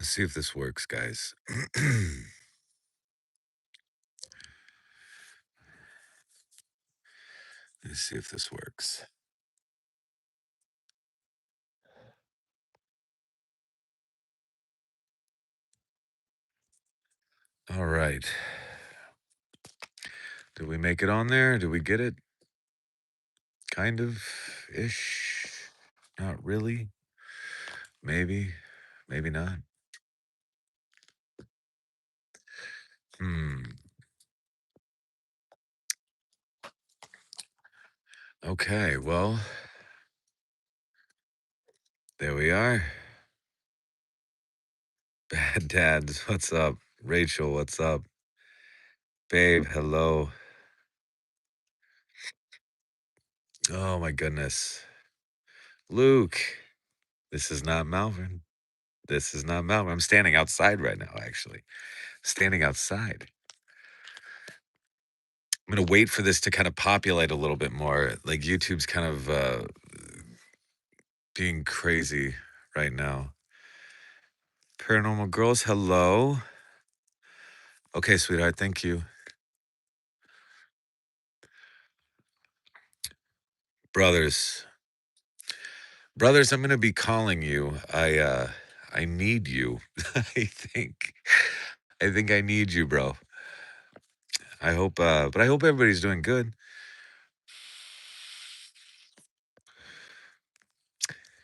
Let's see if this works, guys. Let's see if this works. All right. Did we make it on there? Did we get it? Kind of ish. Not really. Maybe. Maybe not. Hmm. Okay. Well, there we are. Bad dads. What's up? Rachel, what's up? Babe, hello. Oh my goodness. Luke. This is not Malvern. This is not Malvern. I'm standing outside right now, actually. Standing outside. I'm gonna wait for this to kind of populate a little bit more. Like YouTube's kind of being crazy right now. Paranormal girls, hello. Okay, sweetheart, thank you. Brothers. Brothers, I'm gonna be calling you. I need you. I think I think I need you, bro. I hope everybody's doing good.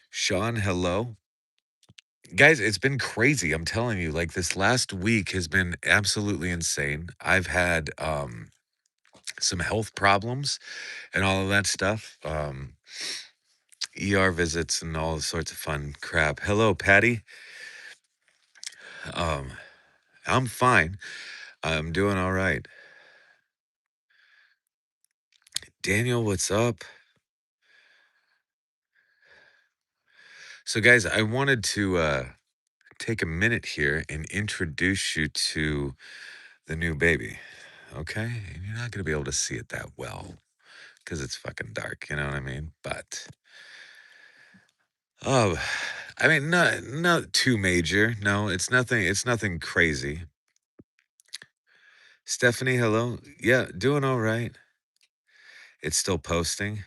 Sean, hello. Guys, it's been crazy. I'm telling you, like this last week has been absolutely insane. I've had some health problems and all of that stuff. ER visits and all sorts of fun crap. Hello, Patty. Um, I'm fine. I'm doing all right. Daniel, what's up? So, guys, I wanted to take a minute here and introduce you to the new baby. Okay, and you're not gonna be able to see it that well because it's fucking dark. You know what I mean? But oh, I mean, not too major. No, it's nothing. It's nothing crazy. Stephanie, hello. Yeah, doing all right. It's still posting.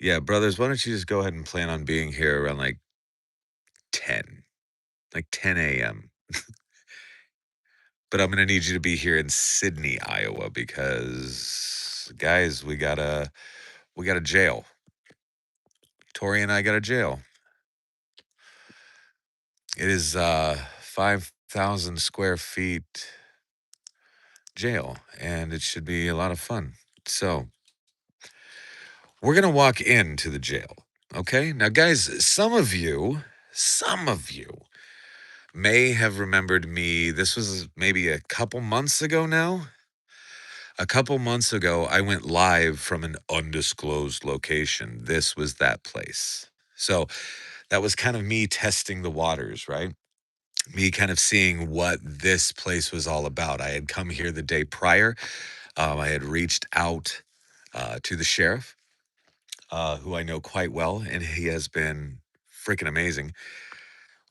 Yeah, brothers, why don't you just go ahead and plan on being here around like 10, like 10 a.m. But I'm gonna need you to be here in Sydney, Iowa, because guys, we got a jail. Tori and I got a jail. It is 5,000 square feet jail, and it should be a lot of fun. So we're gonna walk into the jail. Okay. Now, guys, some of you may have remembered me. This was maybe a couple months ago now. A couple months ago, I went live from an undisclosed location. This was that place. So that was kind of me testing the waters, right? Me kind of seeing what this place was all about. I had come here the day prior. I had reached out to the sheriff, who I know quite well, and he has been freaking amazing.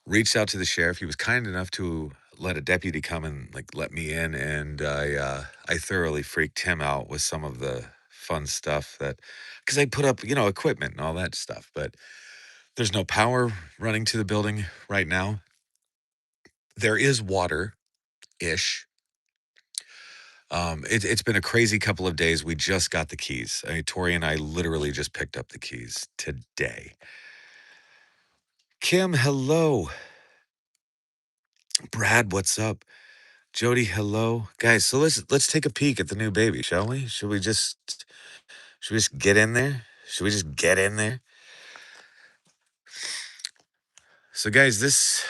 Reached out to the sheriff. He was kind enough to let a deputy come and like let me in, and I thoroughly freaked him out with some of the fun stuff that because I put up equipment and all that stuff, but there's no power running to the building right now. There is water ish. It's been a crazy couple of days. We just got the keys. I mean, Tori and I literally just picked up the keys today. Kim, hello. Brad, what's up? Jody, hello. Guys, so let's take a peek at the new baby, shall we? Should we just get in there? Should we just get in there? So guys, this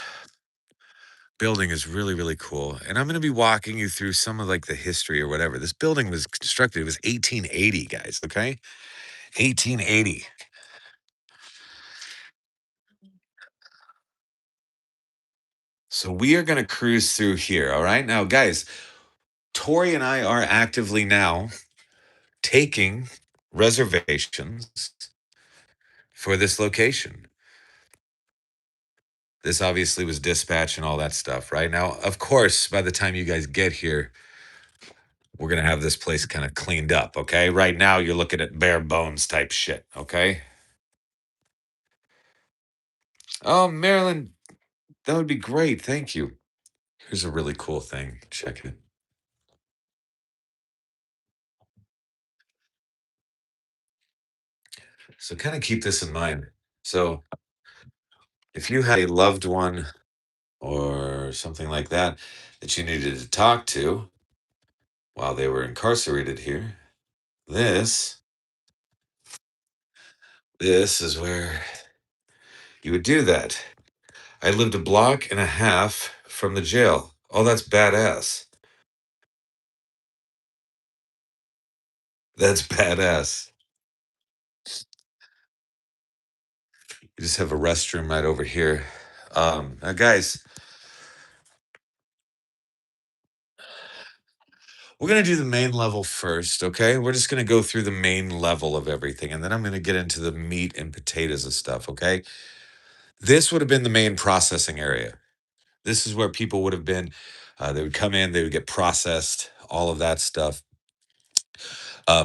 building is really, really cool. And I'm gonna be walking you through some of like the history or whatever. This building was constructed, it was 1880, guys, okay? 1880. So we are gonna cruise through here, all right? Now, guys, Tori and I are actively now taking reservations for this location. This obviously was dispatch and all that stuff, right? Now, of course, by the time you guys get here, we're gonna have this place kind of cleaned up, okay? Right now, you're looking at bare bones type shit, okay? Oh, Marilyn, that would be great. Thank you. Here's a really cool thing. Check it. So, kind of keep this in mind. So, if you had a loved one or something like that that you needed to talk to while they were incarcerated here, this this is where you would do that. I lived a block and a half from the jail. Oh, that's badass. That's badass. You just have a restroom right over here. Now guys, we're gonna do the main level first, okay? We're just gonna go through the main level of everything, and then I'm gonna get into the meat and potatoes of stuff, okay? This would have been the main processing area. This is where people would have been. They would come in, they would get processed, all of that stuff.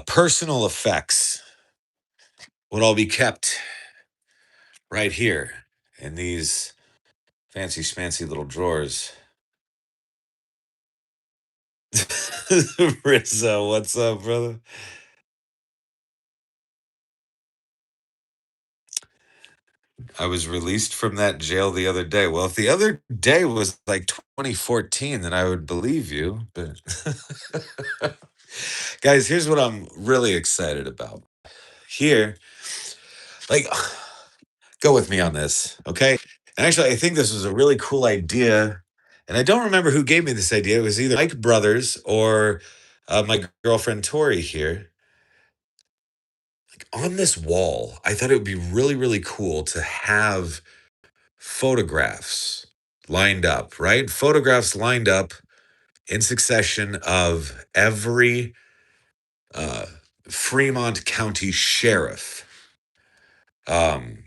Personal effects would all be kept right here in these fancy schmancy little drawers. Rizzo, what's up, brother? I was released from that jail the other day. Well, if the other day was like 2014, then I would believe you. But guys, here's what I'm really excited about. Here, like, go with me on this, okay? And actually, I think this was a really cool idea. And I don't remember who gave me this idea. It was either Mike Brothers or my girlfriend Tori here. Like on this wall, I thought it would be really, really cool to have photographs lined up, right? Photographs lined up in succession of every uh, Fremont County sheriff um,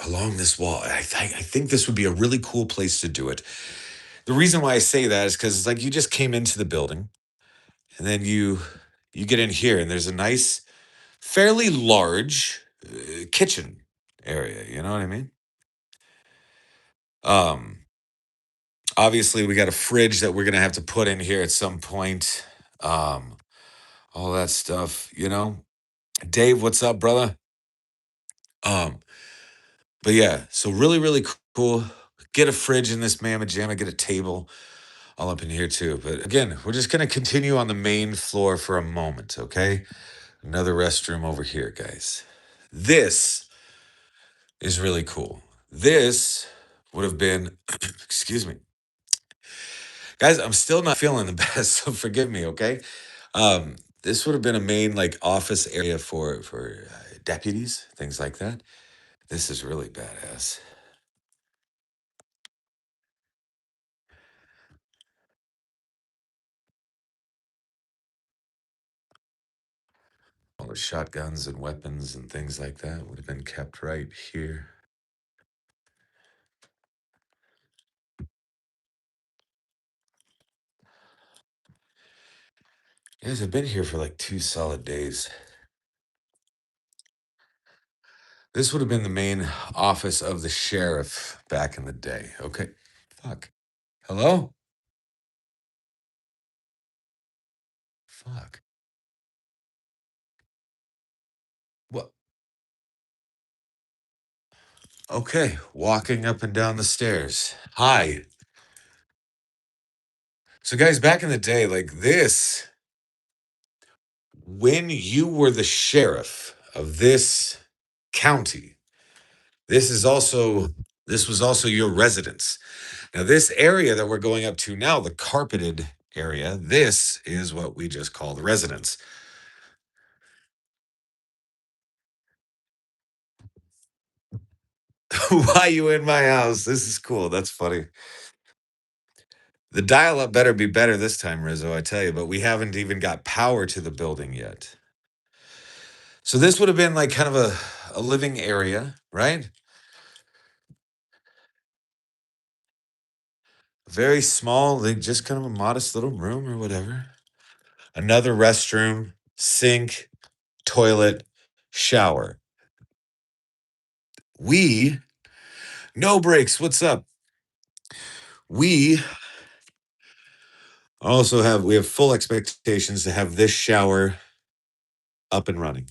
along this wall. I think this would be a really cool place to do it. The reason why I say that is because like you just came into the building and then you get in here and there's a nice, fairly large kitchen area. You know what I mean? Um, Obviously, we got a fridge that we're gonna have to put in here at some point. Um, all that stuff, you know. Dave, what's up, brother? Um, but yeah, so really, really cool. Get a fridge in this mamma jamma, get a table all up in here too. But again, we're just gonna continue on the main floor for a moment, okay? Another restroom over here, guys. This is really cool. This would have been, excuse me, guys. I'm still not feeling the best, so forgive me, okay? This would have been a main like office area for deputies, things like that. This is really badass. All the shotguns and weapons and things like that would have been kept right here. Guys, I've been here for like 2 solid days. This would have been the main office of the sheriff back in the day. Okay. Fuck. Hello? Fuck. What? Okay. Walking up and down the stairs. Hi. So, guys, back in the day, like this, when you were the sheriff of this county, this is also this was also your residence. Now, this area that we're going up to now, the carpeted area, this is what we just call the residence. Why you in my house? This is cool. That's funny. The dial up better be better this time, Rizzo, I tell you, but we haven't even got power to the building yet. So this would have been like kind of a living area, right? Very small, like just kind of a modest little room or whatever. Another restroom, sink, toilet, shower. We, no breaks. What's up? We we have full expectations to have this shower up and running.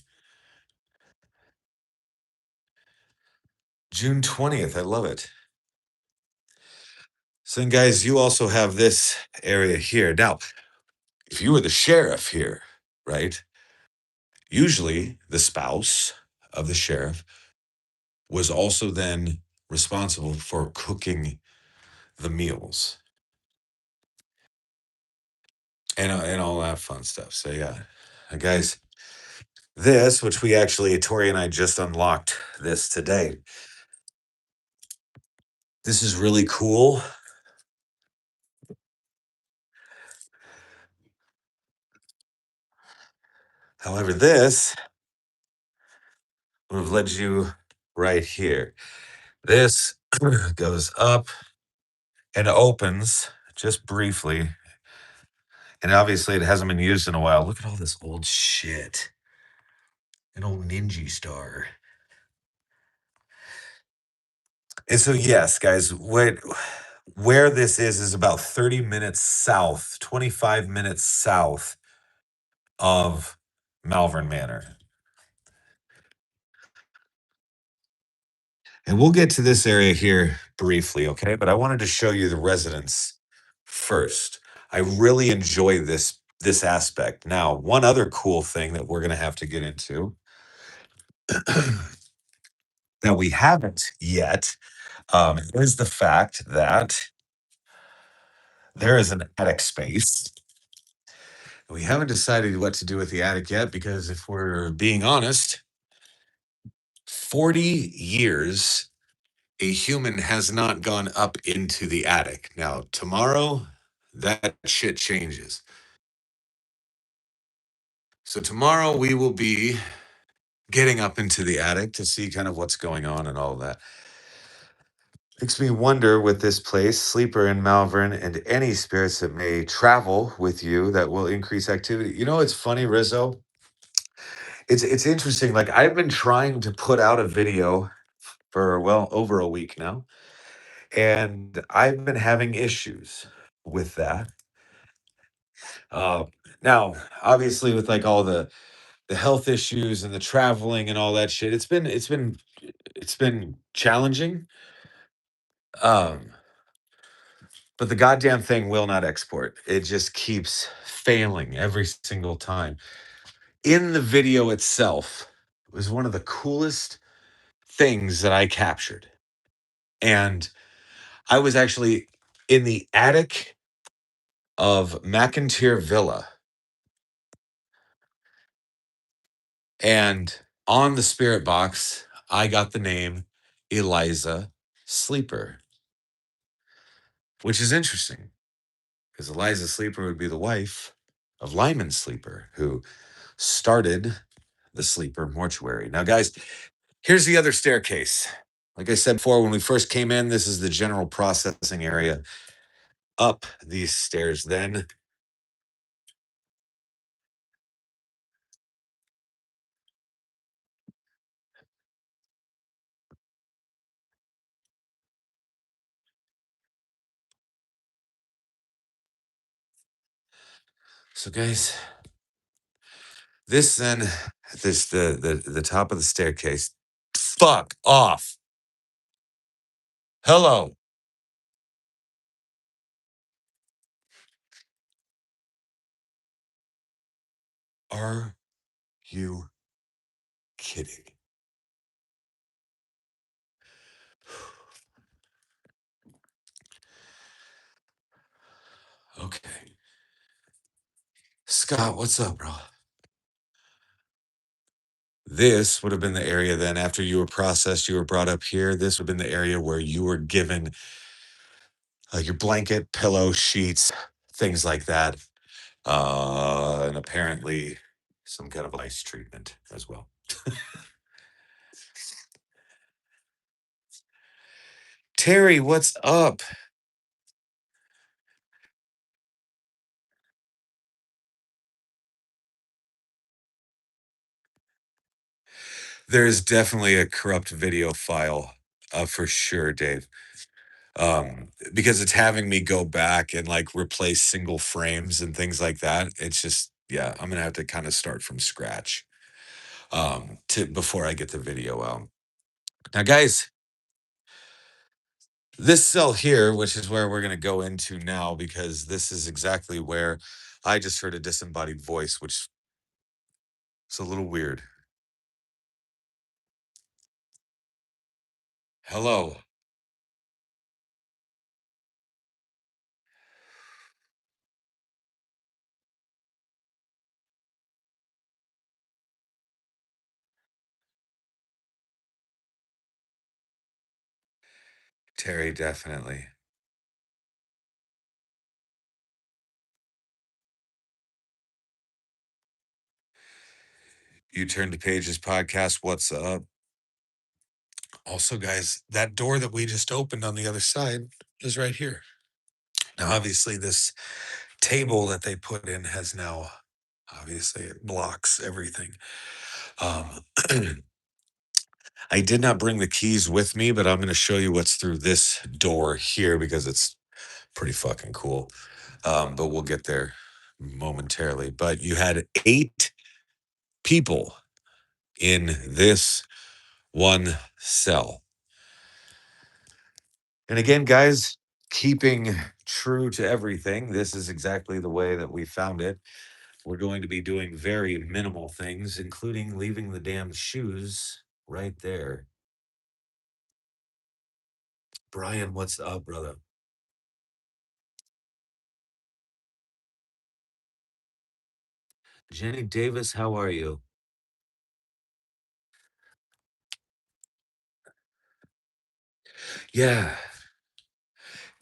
June 20th. I love it. So then, guys, you also have this area here. Now, if you were the sheriff here, right? Usually the spouse of the sheriff was also then responsible for cooking the meals and all that fun stuff. So yeah, guys, this which we actually Tori and I just unlocked this today. This is really cool. However, this would have led you right here. This goes up and opens just briefly. And obviously, it hasn't been used in a while. Look at all this old shit. An old Ninja Star. And so, yes, guys, where this is about 30 minutes south, 25 minutes south of Malvern Manor. And we'll get to this area here briefly, okay? But I wanted to show you the residence first. I really enjoy this aspect. Now, one other cool thing that we're going to have to get into that we haven't yet is the fact that there is an attic space. We haven't decided what to do with the attic yet because if we're being honest, 40 years a human has not gone up into the attic. Now, tomorrow, that shit changes. So, tomorrow we will be getting up into the attic to see kind of what's going on and all of that. Makes me wonder with this place, Sleeper in Malvern, and any spirits that may travel with you that will increase activity. You know, it's funny, Rizzo. It's interesting. Like I've been trying to put out a video for well over a week now, and I've been having issues with that. Uh, Now, obviously, with like all the health issues and the traveling and all that shit, it's been challenging. Um, but the goddamn thing will not export. It just keeps failing every single time. In the video itself, it was one of the coolest things that I captured, and I was actually in the attic of McIntyre Villa, and on the spirit box, I got the name Eliza Sleeper, which is interesting because Eliza Sleeper would be the wife of Lyman Sleeper, who started the Sleeper Mortuary. Now, guys, here's the other staircase. Like I said before, when we first came in, this is the general processing area. Up these stairs, then. So, guys, this then, this the top of the staircase. Fuck off. Hello. Are you kidding? Okay. Scott, what's up, bro? This would have been the area then after you were processed, you were brought up here. This would have been the area where you were given your blanket, pillow, sheets, things like that. And apparently some kind of ice treatment as well. Terry, what's up? There is definitely a corrupt video file, for sure, Dave. Because it's having me go back and like replace single frames and things like that. It's just, yeah, I'm gonna have to kind of start from scratch to before I get the video out. Now, guys, this cell here, which is where we're gonna go into now, because this is exactly where I just heard a disembodied voice, which is a little weird. Hello. Terry, definitely. You Turn to Pages podcast. What's up? Also, guys, that door that we just opened on the other side is right here. Now, obviously, this table that they put in has now, obviously, it blocks everything. Um, I did not bring the keys with me, but I'm going to show you what's through this door here because it's pretty fucking cool. But we'll get there momentarily. But you had 8 people in this one cell. And again, guys, keeping true to everything, this is exactly the way that we found it. We're going to be doing very minimal things, including leaving the damn shoes right there. Brian, what's up, brother? Jenny Davis, how are you? Yeah,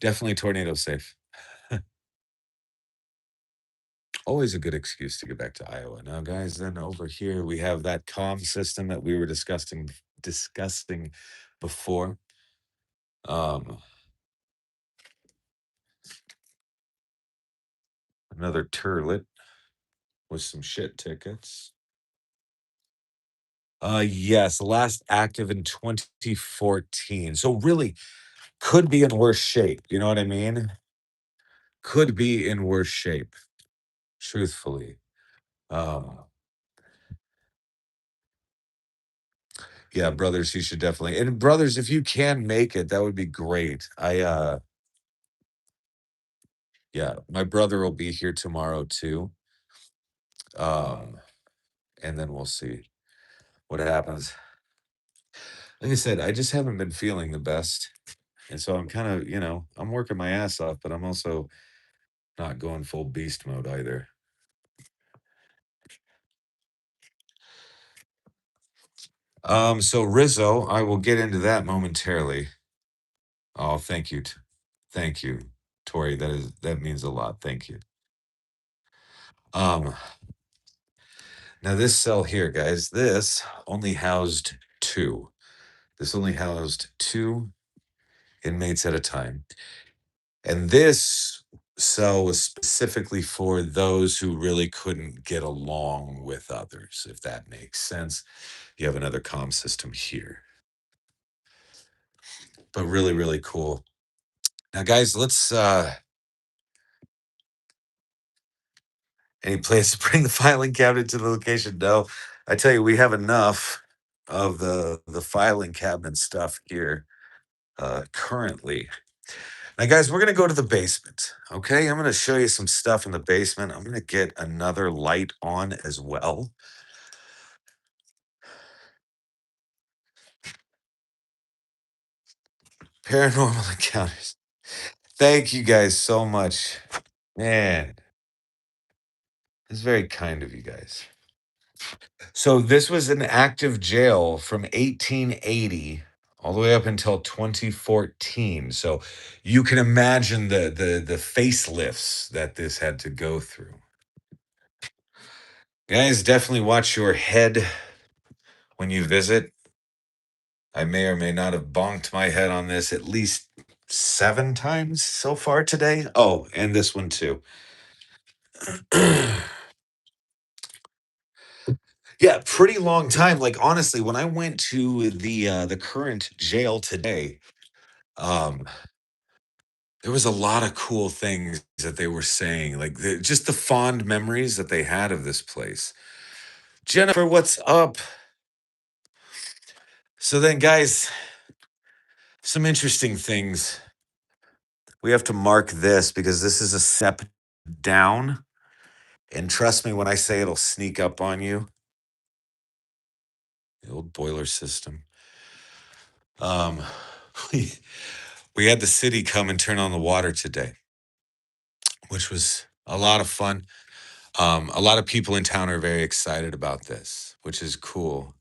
definitely tornado safe. Always a good excuse to get back to Iowa. Now, guys, then over here we have that comm system that we were discussing before. Um, Another turlet with some shit tickets. Yes, last active in 2014. So really could be in worse shape. You know what I mean? Could be in worse shape, truthfully. Um, yeah, brothers, you should definitely. And brothers, if you can make it, that would be great. Yeah, my brother will be here tomorrow too. Um, and then we'll see what happens. Like I said, I just haven't been feeling the best. And so I'm kind of, I'm working my ass off, but I'm also not going full beast mode either. So Rizzo, I will get into that momentarily. Oh, thank you. Thank you, Tori. That means a lot. Thank you. Um, Now this cell here, guys, this only housed two. This only housed two inmates at a time. And this cell was specifically for those who really couldn't get along with others, if that makes sense. You have another comm system here. But really, really cool. Now, guys, let's any place to bring the filing cabinet to the location? No. I tell you, we have enough of the filing cabinet stuff here currently. Now, guys, we're gonna go to the basement. Okay, I'm gonna show you some stuff in the basement. I'm gonna get another light on as well. Paranormal encounters. Thank you guys so much. Man, it's very kind of you guys. So this was an active jail from 1880 all the way up until 2014. So you can imagine the facelifts that this had to go through. Guys, definitely watch your head when you visit. I may or may not have bonked my head on this at least 7 times so far today. Oh, and this one too. Yeah, pretty long time. Like honestly, when I went to the current jail today, um, there was a lot of cool things that they were saying, like just the fond memories that they had of this place. Jennifer, what's up? So then, guys, some interesting things. We have to mark this because this is a step down. And trust me when I say it'll sneak up on you. The old boiler system. Um, we, we had the city come and turn on the water today, which was a lot of fun. A lot of people in town are very excited about this, which is cool.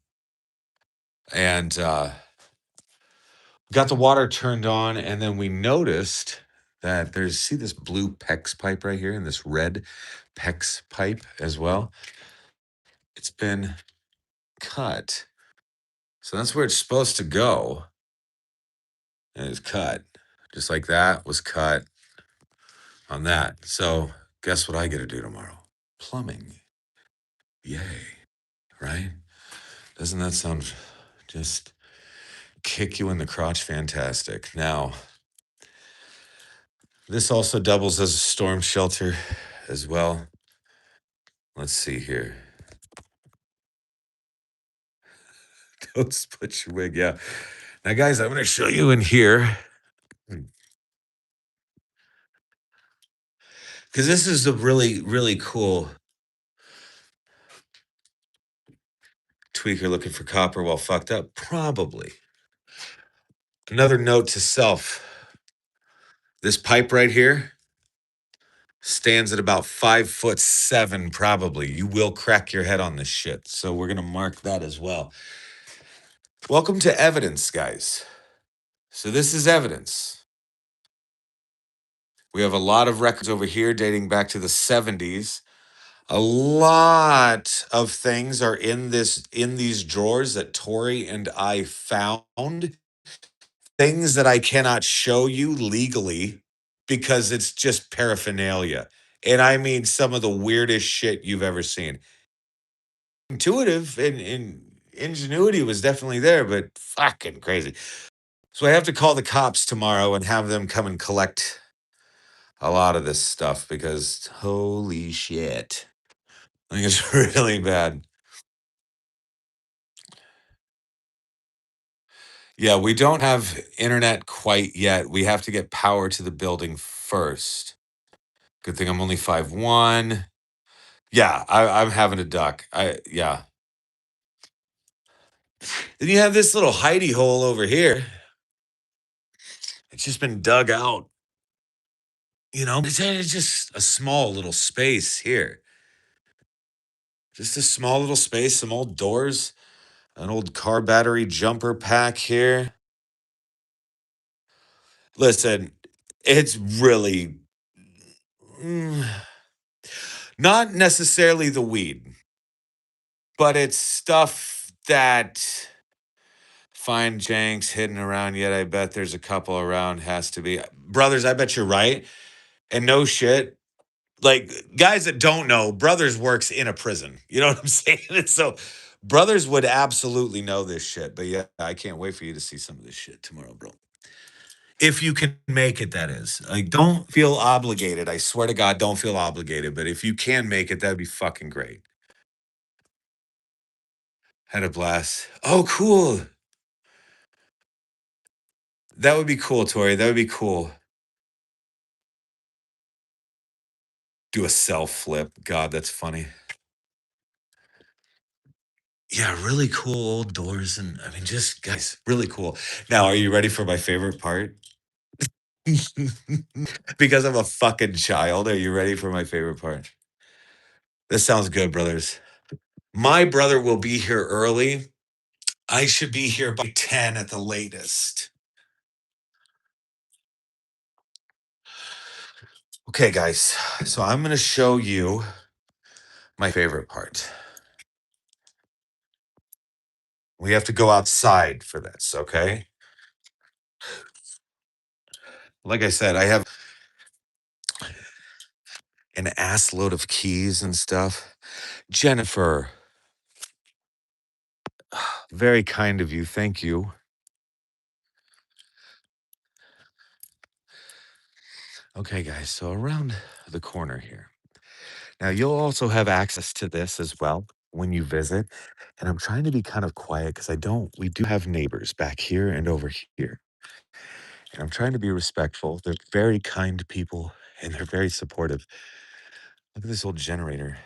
And got the water turned on, and then we noticed that there's see this blue PEX pipe right here and this red PEX pipe as well. It's been cut. So that's where it's supposed to go. And it's cut. Just like that was cut on that. So guess what I get to do tomorrow? Plumbing. Yay. Right? Doesn't that sound just kick you in the crotch fantastic? Now, this also doubles as a storm shelter as well. Let's see here. Don't split your wig. Yeah. Now, guys, I'm going to show you in here because this is a really, really cool tweaker looking for copper while fucked up. Probably. Another note to self, this pipe right here stands at about 5'7", probably. You will crack your head on this shit. So we're going to mark that as well. Welcome to evidence, guys. So this is evidence. We have a lot of records over here dating back to the 70s. A lot of things are in these drawers that Tori and I found. Things that I cannot show you legally because it's just paraphernalia. And I mean some of the weirdest shit you've ever seen. Intuitive and ingenuity was definitely there, but fucking crazy. So I have to call the cops tomorrow and have them come and collect a lot of this stuff because holy shit. I think it's really bad. Yeah, we don't have internet quite yet. We have to get power to the building first. Good thing I'm only 5'1". Yeah, I'm having a duck. Yeah. Then you have this little hidey hole over here. It's just been dug out. You know, it's just a small little space here. Just a small little space, some old doors, an old car battery jumper pack here. Listen, it's really mm, not necessarily the weed, but it's stuff that find janks hidden around yet. I bet there's a couple around, has to be. Brothers, I bet you're right. And no shit. Like guys that don't know, Brothers works in a prison. You know what I'm saying? And so Brothers would absolutely know this shit. But yeah, I can't wait for you to see some of this shit tomorrow, bro. If you can make it, that is. Like, don't feel obligated. I swear to God, don't feel obligated. But if you can make it, that'd be fucking great. Had a blast. Oh, cool. That would be cool, Tori. That would be cool. Do a self flip. God, that's funny. Yeah, really cool old doors. And I mean, just guys, really cool. Now, are you ready for my favorite part? Because I'm a fucking child. Are you ready for my favorite part? This sounds good, brothers. My brother will be here early. I should be here by 10 at the latest. Okay, guys. So I'm going to show you my favorite part. We have to go outside for this, okay? Like I said, I have an ass load of keys and stuff. Jennifer, Very kind of you. Thank you. Okay, guys. So around the corner here. Now, you'll also have access to this as well when you visit. And I'm trying to be kind of quiet because we do have neighbors back here and over here. And I'm trying to be respectful. They're very kind people and they're very supportive. Look at this old generator.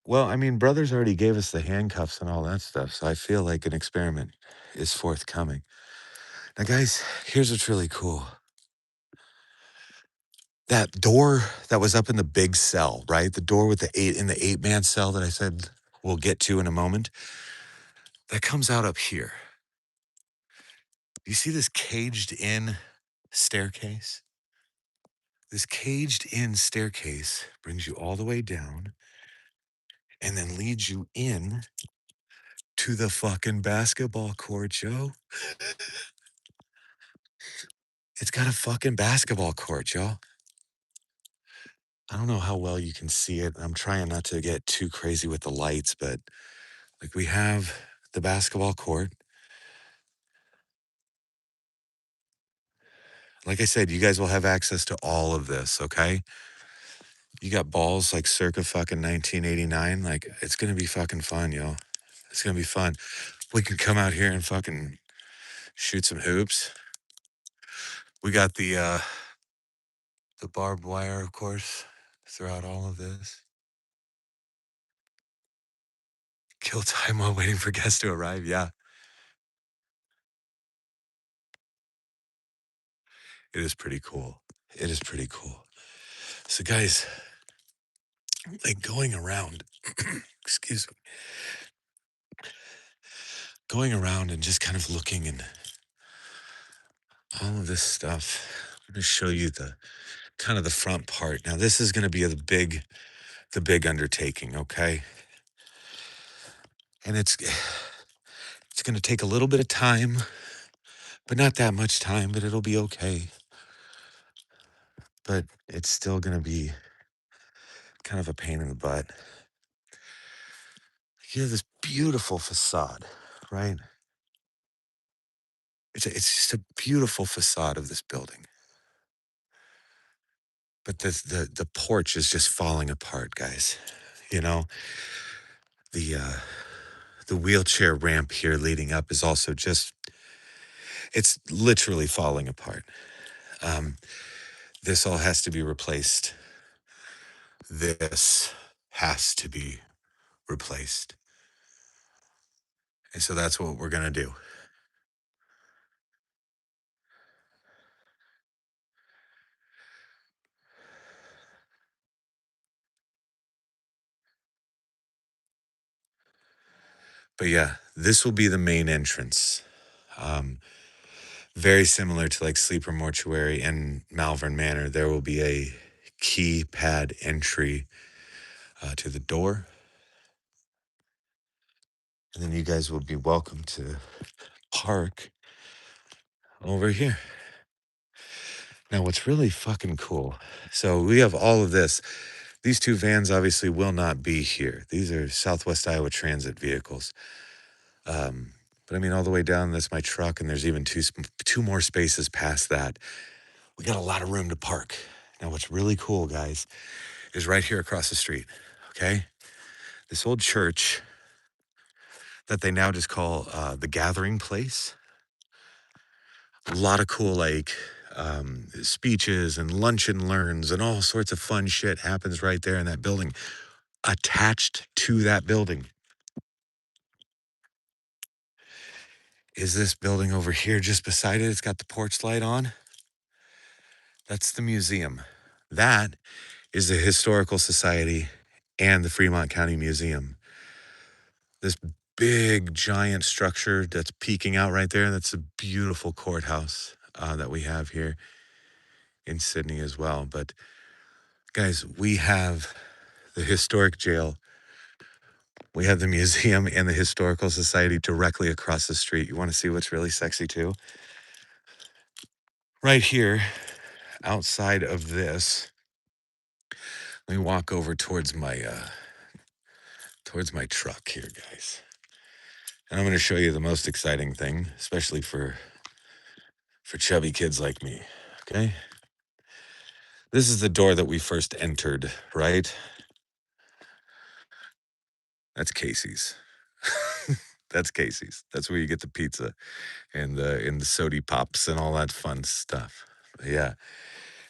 Well, I mean, brothers already gave us the handcuffs and all that stuff. So I feel like an experiment is forthcoming. Now, guys, here's what's really cool. That door that was up in the big cell, right? The door with the eight-man cell that I said we'll get to in a moment, that comes out up here. You see this caged in staircase? This caged in staircase brings you all the way down and then leads you in to the fucking basketball court, Joe. It's got a fucking basketball court, y'all. I don't know how well you can see it. I'm trying not to get too crazy with the lights, but like we have the basketball court. Like I said, you guys will have access to all of this, okay? You got balls like circa fucking 1989. Like, it's gonna be fucking fun, yo. It's gonna be fun. We can come out here and fucking shoot some hoops. We got the barbed wire, of course, throughout all of this. Kill time while waiting for guests to arrive. Yeah, it is pretty cool. It is pretty cool. So, guys, like going around, excuse me, going around and just kind of looking and all of this stuff. I'm going to show you the kind of the front part. Now, this is going to be the big undertaking, okay? And it's going to take a little bit of time, but not that much time, but it'll be okay. But it's still going to be kind of a pain in the butt. You have this beautiful facade, right? It's just a beautiful facade of this building. But the porch is just falling apart, guys. You know, the uh the wheelchair ramp here leading up is also just it's literally falling apart. Um, this all has to be replaced. This has to be replaced. And so that's what we're going to do. But yeah, this will be the main entrance. Um, very similar to like Sleeper Mortuary and Malvern Manor. There will be a keypad entry to the door. And then you guys will be welcome to park over here. Now, what's really fucking cool. So we have all of this. These two vans obviously will not be here. These are Southwest Iowa Transit vehicles. But I mean, all the way down, that's my truck, and there's even two more spaces past that. We got a lot of room to park. Now, what's really cool, guys, is right here across the street. Okay, this old church that they now just call the Gathering Place. A lot of cool like speeches and lunch and learns and all sorts of fun shit happens right there in that building. Attached to that building is this building over here just beside it. It's got the porch light on. That's the museum. That is the Historical Society and the Fremont County Museum. This big, giant structure that's peeking out right there. That's a beautiful courthouse that we have here in Sydney as well. But guys, we have the historic jail. We have the museum and the Historical Society directly across the street. You want to see what's really sexy too? Right here, outside of this, let me walk over towards towards my truck here, guys. And I'm going to show you the most exciting thing, especially for chubby kids like me. Okay? This is the door that we first entered, right? That's Casey's. That's Casey's. That's where you get the pizza and the sody pops and all that fun stuff. But yeah,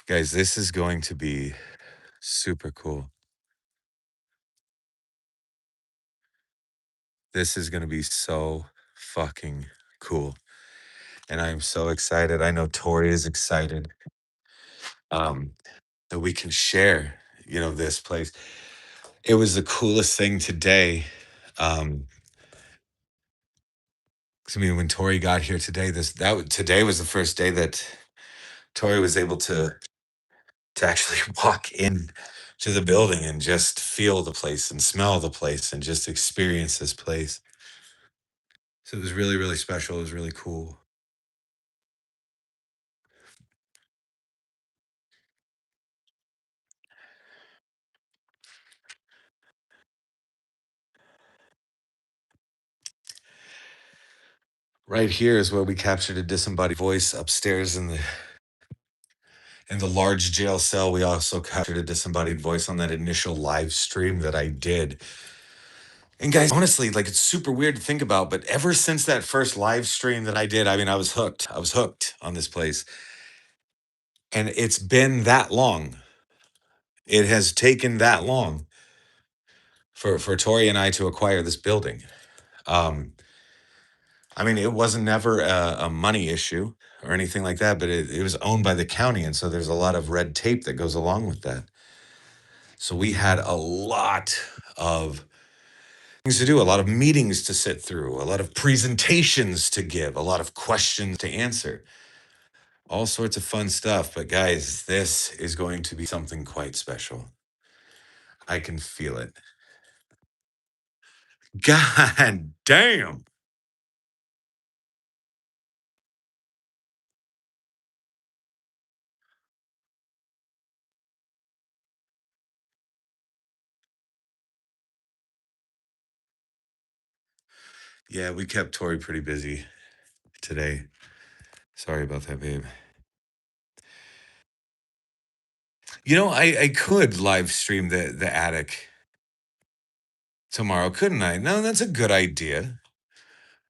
guys, this is going to be super cool. This is going to be so fucking cool. And I'm so excited. I know Tori is excited um, that we can share, this place. It was the coolest thing today. Um, 'Cause, I mean, when Tori got here today, today was the first day that Tori was able to actually walk in to the building and just feel the place and smell the place and just experience this place. So it was really, really special. It was really cool. Right here is where we captured a disembodied voice upstairs in the large jail cell. We also captured a disembodied voice on that initial live stream that I did. And guys, honestly, like it's super weird to think about, but ever since that first live stream that I did, I mean, I was hooked. I was hooked on this place. And it's been that long. It has taken that long for Tori and I to acquire this building. Um, I mean, it wasn't never a money issue or anything like that, but it was owned by the county. And so there's a lot of red tape that goes along with that. So we had a lot of things to do, a lot of meetings to sit through, a lot of presentations to give, a lot of questions to answer, all sorts of fun stuff. But guys, this is going to be something quite special. I can feel it. God damn. Yeah, we kept Tori pretty busy today. Sorry about that, babe. I could live stream the attic tomorrow, couldn't I? No, that's a good idea.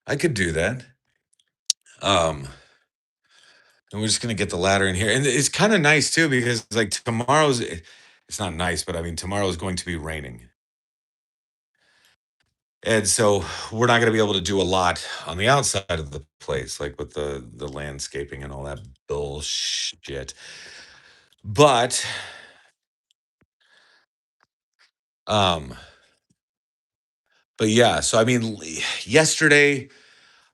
I could do that. Um, and we're just gonna get the ladder in here, and it's kind of nice too because like it's not nice, but I mean tomorrow is going to be raining, and so we're not gonna be able to do a lot on the outside of the place, like with the landscaping and all that bullshit. But um, but yeah, so I mean, yesterday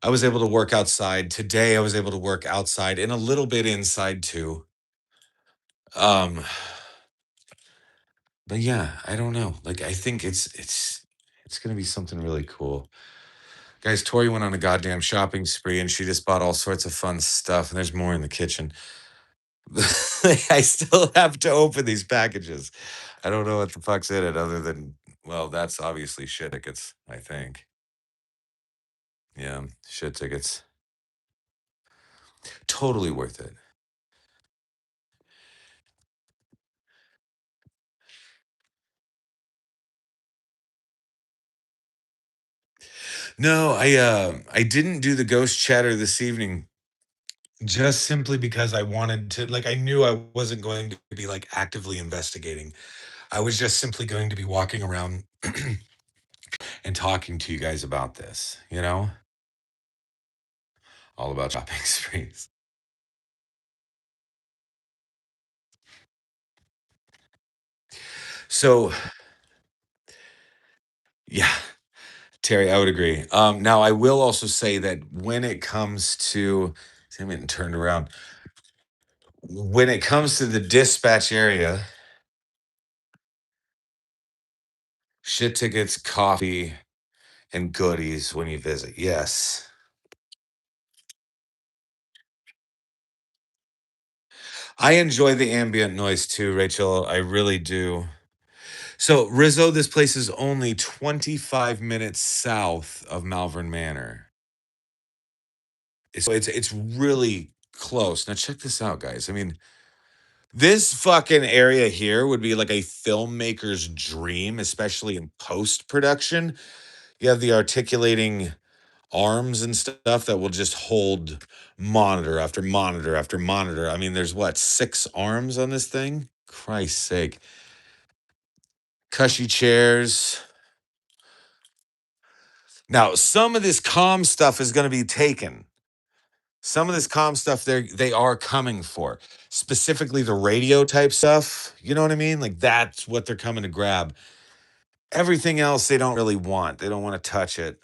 I was able to work outside. Today I was able to work outside and a little bit inside too. Um, but yeah, I don't know. Like I think it's gonna be something really cool. Guys, Tori went on a goddamn shopping spree and she just bought all sorts of fun stuff. And there's more in the kitchen. I still have to open these packages. I don't know what the fuck's in it other than, well, that's obviously shit tickets, I think. Yeah, shit tickets. Totally worth it. No, I didn't do the ghost chatter this evening just simply because I wanted to, like, I knew I wasn't going to be like actively investigating. I was just simply going to be walking around and talking to you guys about this, all about shopping sprees. So, yeah, Terry, I would agree. Now, I will also say that when it comes to, see, I'm getting turned around. When it comes to the dispatch area, shit tickets, coffee, and goodies when you visit. Yes. I enjoy the ambient noise too, Rachel. I really do. So Rizzo, this place is only 25 minutes south of Malvern Manor. So it's really close. Now check this out, guys. I mean, this fucking area here would be like a filmmaker's dream, especially in post production. You have the articulating arms and stuff that will just hold monitor after monitor after monitor. I mean, there's what, 6 arms on this thing? Christ's sake. Cushy chairs. Now, some of this comm stuff is going to be taken. Some of this comm stuff they are coming for. Specifically the radio type stuff. You know what I mean? Like that's what they're coming to grab. Everything else they don't really want. They don't want to touch it.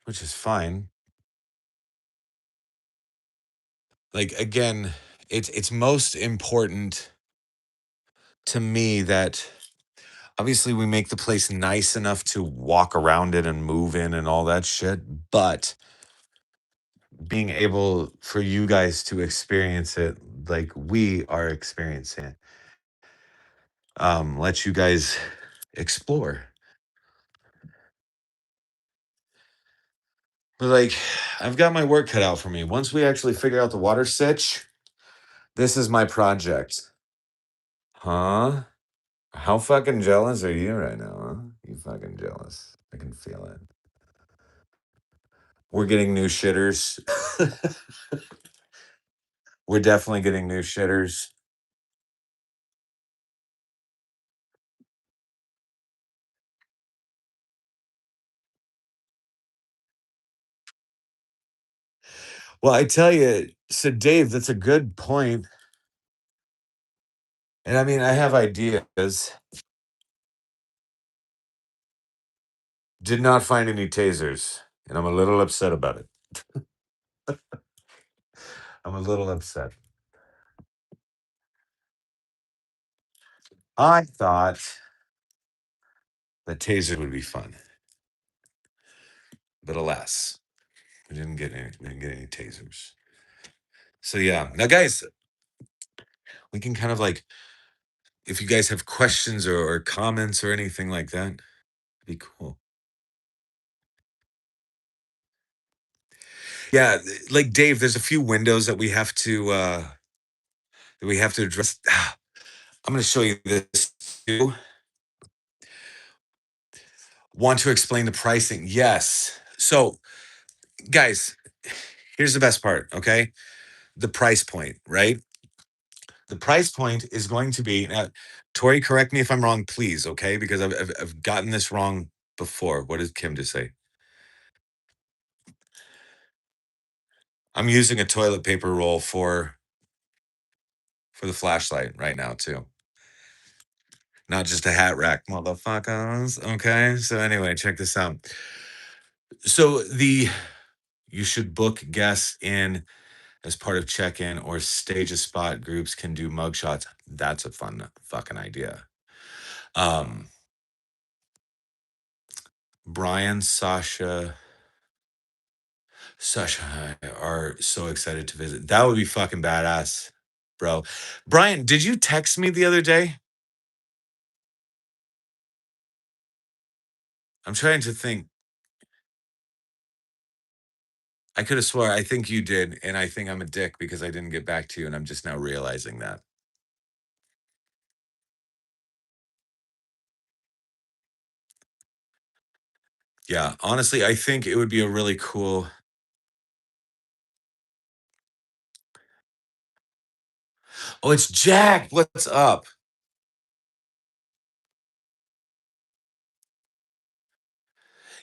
Which is fine. Like again, it's most important to me that obviously we make the place nice enough to walk around it and move in and all that shit, but being able for you guys to experience it like we are experiencing it. Let you guys explore. But like I've got my work cut out for me. Once we actually figure out the water sitch, this is my project. Huh? How fucking jealous are you right now, huh? You fucking jealous. I can feel it. We're getting new shitters. We're definitely getting new shitters. Well, I tell you, so Dave, that's a good point. And I mean, I have ideas. Did not find any tasers, and I'm a little upset about it. I'm a little upset. I thought that taser would be fun, but alas, we didn't get any tasers. So yeah, now guys, we can kind of like if you guys have questions or comments or anything like that, it'd be cool. Yeah, like Dave, there's a few windows that we have to address. I'm going to show you this too. Want to explain the pricing? Yes. So, guys, here's the best part, okay? The price point, right? The price point is going to be now, Tori, correct me if I'm wrong, please, okay? Because I've gotten this wrong before. What did Kim just say? I'm using a toilet paper roll for the flashlight right now too. Not just a hat rack, motherfuckers. Okay. So anyway, check this out. So you should book guests in as part of check-in or stage a spot. Groups can do mugshots. That's a fun fucking idea. Um, Brian, Sasha and I are so excited to visit. That would be fucking badass, bro. Brian, did you text me the other day? I'm trying to think. I could have swore I think you did, and I think I'm a dick because I didn't get back to you, and I'm just now realizing that. Yeah, honestly, I think it would be a really cool. Oh, it's Jack. What's up?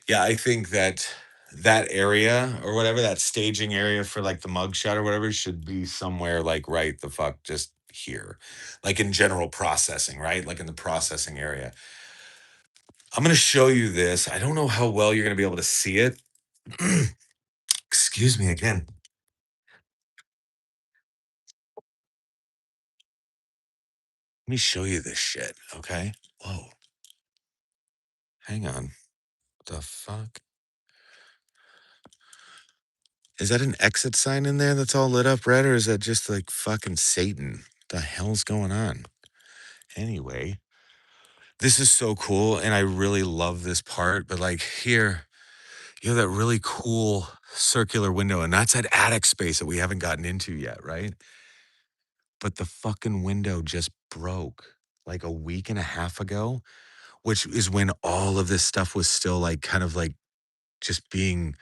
Yeah, I think that that area or whatever that staging area for like the mugshot or whatever should be somewhere like right the fuck just here, like in general processing, right? Like in the processing area. I'm gonna show you this. I don't know how well you're gonna be able to see it. Excuse me again. Let me show you this shit. Okay. Whoa. Hang on. The fuck? Is that an exit sign in there that's all lit up red, or is that just like fucking Satan? The hell's going on? Anyway, This is so cool, and I really love this part, but, like, here, you have that really cool circular window, and that's that attic space that we haven't gotten into yet, right? But the fucking window just broke, like, a week and a half ago, which is when all of this stuff was still, like, kind of, like, just being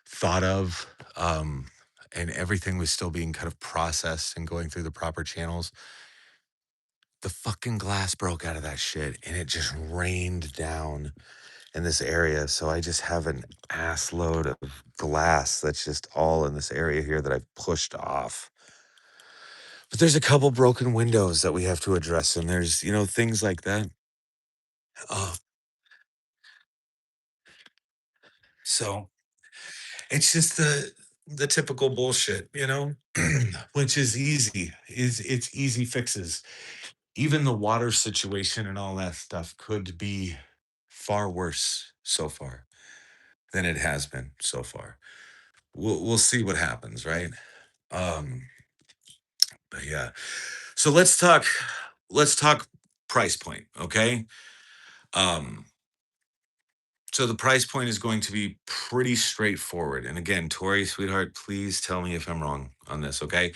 thought of, and everything was still being kind of processed and going through the proper channels. The fucking glass broke out of that shit, and it just rained down in this area, so I just have an ass load of glass that's just all in this area here that I've pushed off. But there's a couple broken windows that we have to address, and there's, things like that. Oh, so it's just the typical bullshit, which is easy. It's easy fixes. Even the water situation and all that stuff could be far worse so far than it has been so far. We'll see what happens, right? Um, but yeah. So let's talk price point, okay? Um, so the price point is going to be pretty straightforward. And again, Tori, sweetheart, please tell me if I'm wrong on this, okay?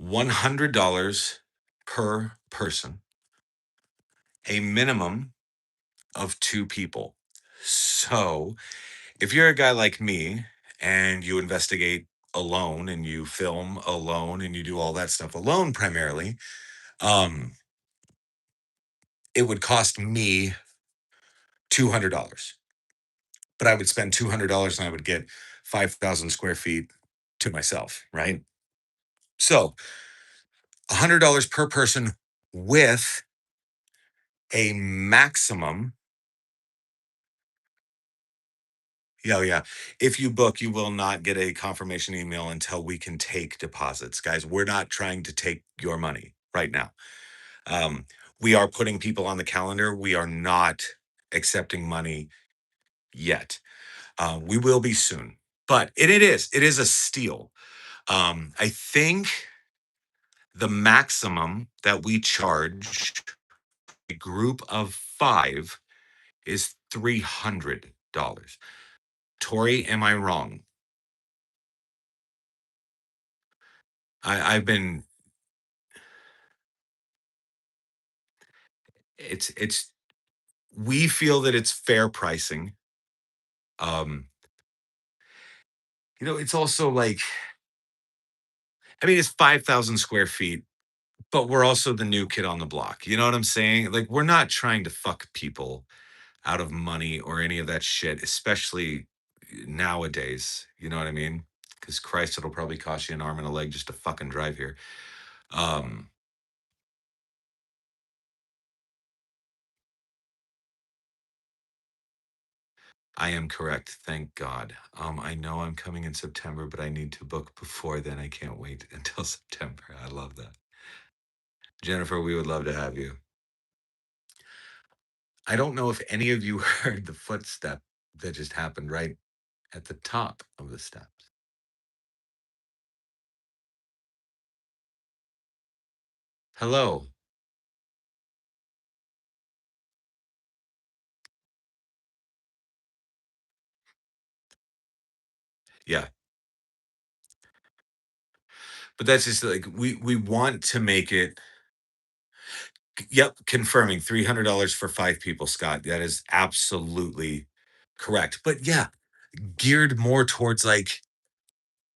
$100 per person, a minimum of two people. So if you're a guy like me and you investigate alone and you film alone and you do all that stuff alone primarily, um, it would cost me $200. But I would spend $200 and I would get 5,000 square feet to myself, right? So $100 per person with a maximum. Yeah, yeah. If you book, you will not get a confirmation email until we can take deposits. Guys, we're not trying to take your money right now. Um, we are putting people on the calendar. We are not accepting money yet. We will be soon, but it is a steal. I think the maximum that we charge a group of five is $300. Tori, am I wrong? I've been. It's. We feel that it's fair pricing. Um, it's also like, I mean, it's 5,000 square feet, but we're also the new kid on the block. You know what I'm saying? Like, we're not trying to fuck people out of money or any of that shit, especially nowadays. You know what I mean? Because Christ, it'll probably cost you an arm and a leg just to fucking drive here. Um, I am correct. Thank God. I know I'm coming in September, but I need to book before then. I can't wait until September. I love that. Jennifer, we would love to have you. I don't know if any of you heard the footstep that just happened right at the top of the steps. Hello. Yeah. But that's just like we want to make it. Yep, confirming $300 for five people, Scott. That is absolutely correct. But yeah, geared more towards like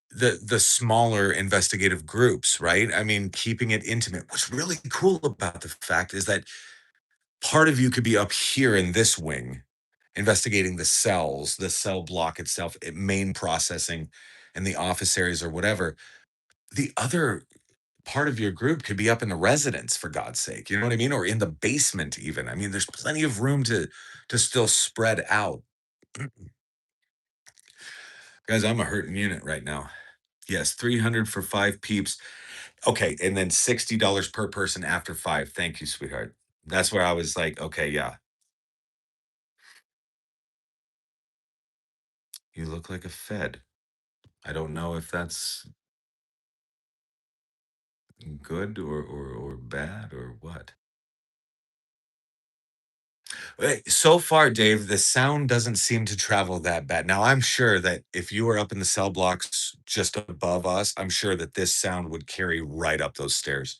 the smaller investigative groups, right? I mean, keeping it intimate. What's really cool about the fact is that part of you could be up here in this wing investigating the cells, the cell block itself, main processing and the office areas or whatever. The other part of your group could be up in the residence, for God's sake. You know what I mean? Or in the basement even. I mean, there's plenty of room to still spread out. Guys, I'm a hurting unit right now. Yes, 300 for five peeps. Okay, and then $60 per person after five. Thank you, sweetheart. That's where I was like, okay, yeah. You look like a Fed. I don't know if that's good or bad or what. So far, Dave, the sound doesn't seem to travel that bad. Now, I'm sure that if you were up in the cell blocks just above us, I'm sure that this sound would carry right up those stairs.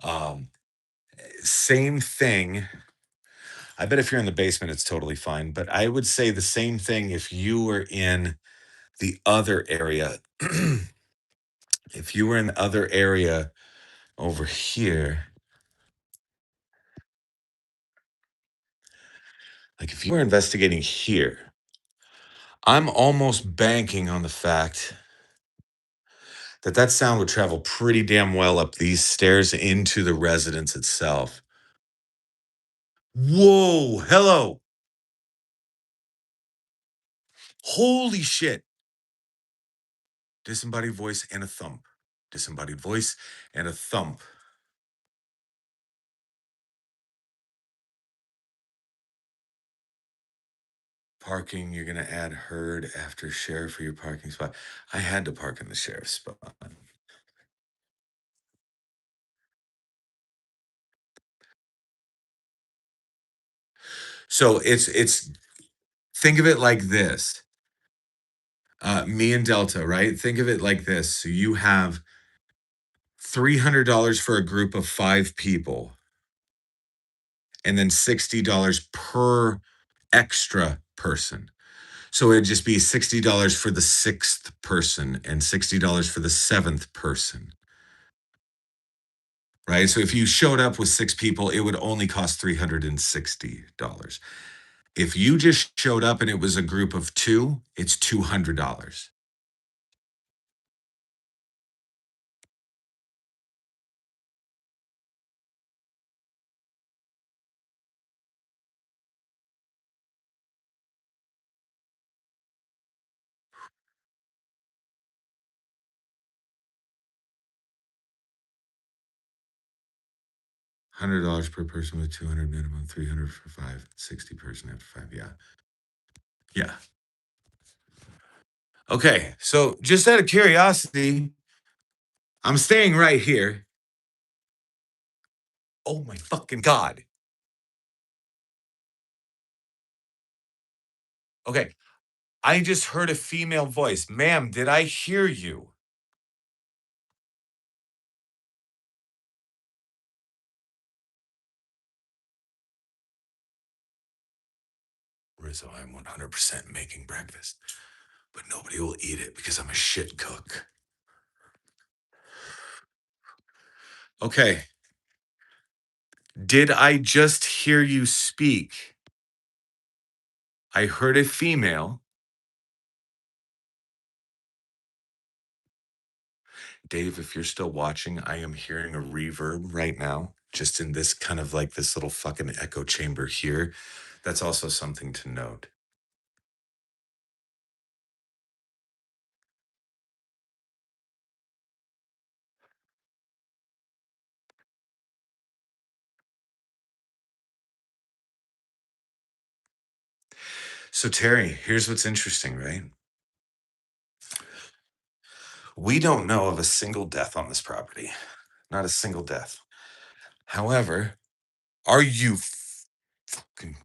Um, Same thing. I bet if you're in the basement, it's totally fine. But I would say the same thing if you were in the other area. If you were in the other area over here, like if you were investigating here, I'm almost banking on the fact that that sound would travel pretty damn well up these stairs into the residence itself. Whoa, hello. Holy shit. Disembodied voice and a thump. Disembodied voice and a thump. Parking, you're going to add herd after sheriff for your parking spot. I had to park in the sheriff's spot. So it's think of it like this. Me and Delta, right? Think of it like this. So you have $300 for a group of 5 people, and then $60 per extra person. So it'd just be $60 for the sixth person and $60 for the seventh person, right? So if you showed up with 6 people, it would only cost $360. If you just showed up and it was a group of 2, it's $200. $100 per person with 200 minimum, 300 for 5, 60 person after 5. Yeah. Yeah. Okay. So just out of curiosity, I'm staying right here. Oh my fucking God. Okay. I just heard a female voice. Ma'am, did I hear you? Rizzo, I'm 100% making breakfast, but nobody will eat it because I'm a shit cook. Okay. Did I just hear you speak? I heard a female. Dave, if you're still watching, I am hearing a reverb right now, just in this kind of like this little fucking echo chamber here. That's also something to note. So, Terry, here's what's interesting, right? We don't know of a single death on this property, not a single death. However, are you fucking.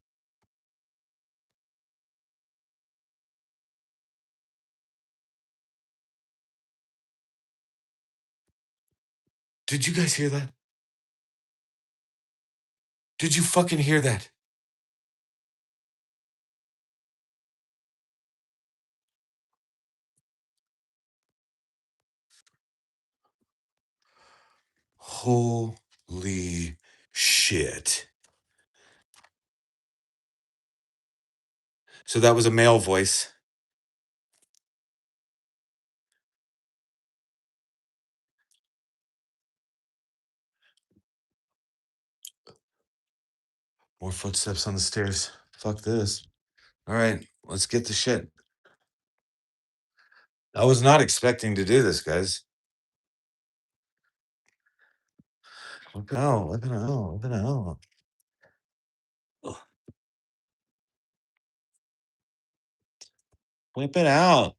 Did you guys hear that? Did you fucking hear that? Holy shit. So that was a male voice. More footsteps on the stairs. Fuck this. All right, let's get the shit. I was not expecting to do this, guys. Whip it out, whip it out, whip it out. Ugh. Whip it out.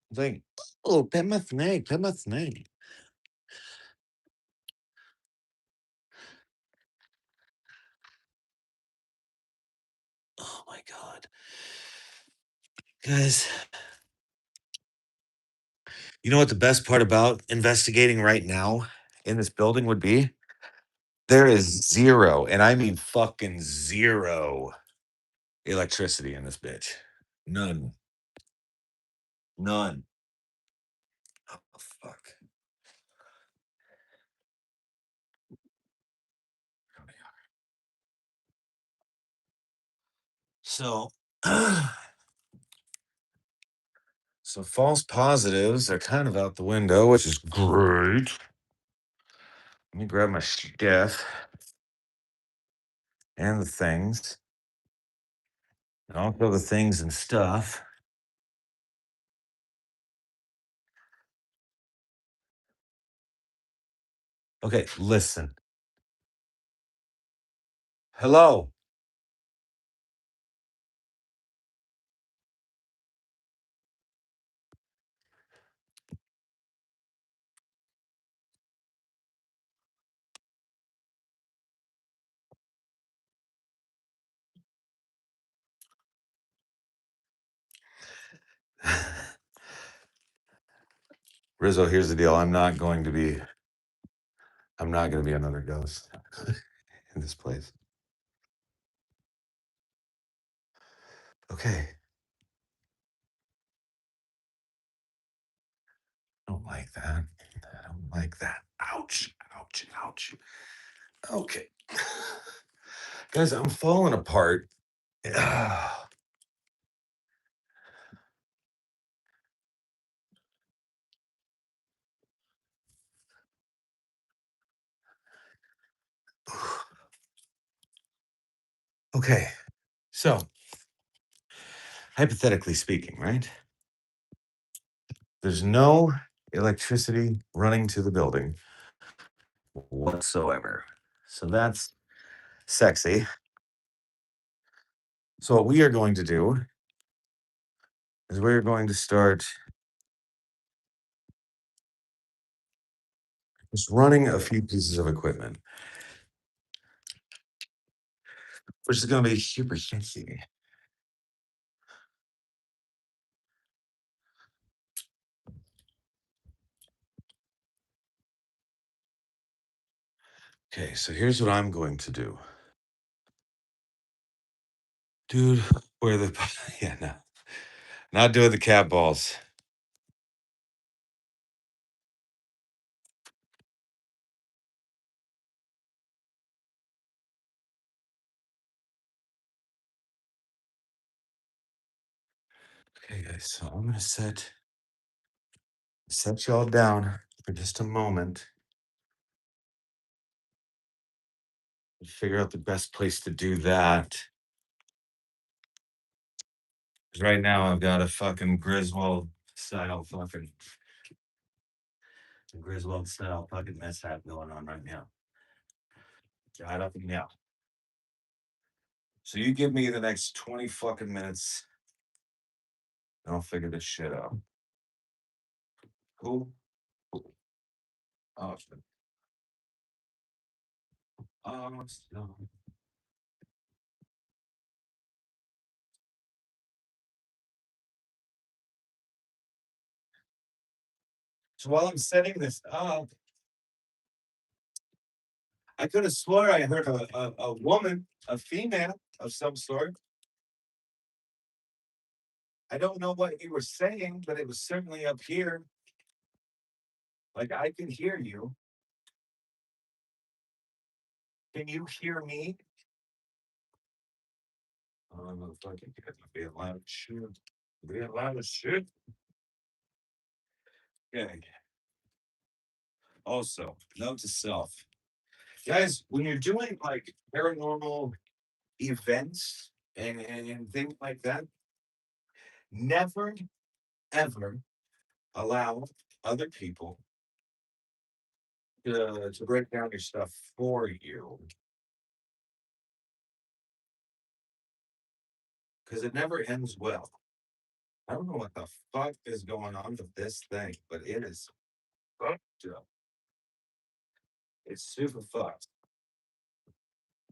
It's like, oh, pet my snake, pet my snake. my God. Guys, you know what the best part about investigating right now in this building would be? There is zero, and I mean fucking zero electricity in this bitch. None. None. Oh, fuck. So, so false positives are kind of out the window, which is great. Let me grab my stuff and the things, and also the things and stuff. Okay, listen. Hello. Rizzo, here's the deal. I'm not going to be another ghost in this place. Okay. I don't like that. I don't like that. Ouch. Ouch. Ouch. Okay. Guys, I'm falling apart. Okay. So, hypothetically speaking, right? There's no electricity running to the building whatsoever. So that's sexy. So what we are going to do is we're going to start just running a few pieces of equipment, which is going to be super sexy. Okay, so here's what I'm going to do. Dude, where the yeah, no. Not doing the cat balls. Okay, guys, so I'm gonna set y'all down for just a moment. Figure out the best place to do that. 'Cause right now I've got a fucking Griswold style fucking mishap going on right now. Right up and down. So you give me the next 20 fucking minutes and I'll figure this shit out. Cool? Cool. Awesome. Awesome. So while I'm setting this up, I could have swore I heard a woman, a female of some sort. I don't know what you were saying, but it was certainly up here. Like I can hear you. Can you hear me? Oh, motherfucking kids are being loud as shit. Being loud as shit. Okay. Also, note to self. Guys, when you're doing like paranormal events and things like that, never ever allow other people to break down your stuff for you. Because it never ends well. I don't know what the fuck is going on with this thing, but it is fucked up. It's super fucked.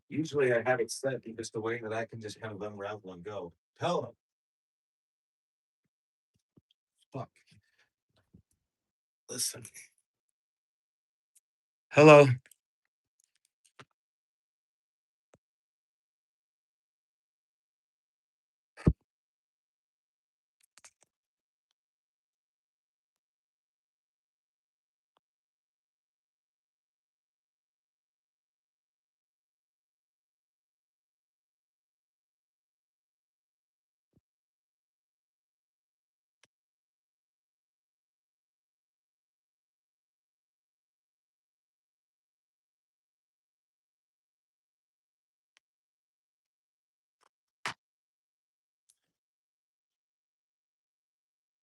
Usually I have it set just the way that I can just kind of unravel and go. Hello. Fuck. Listen. Hello.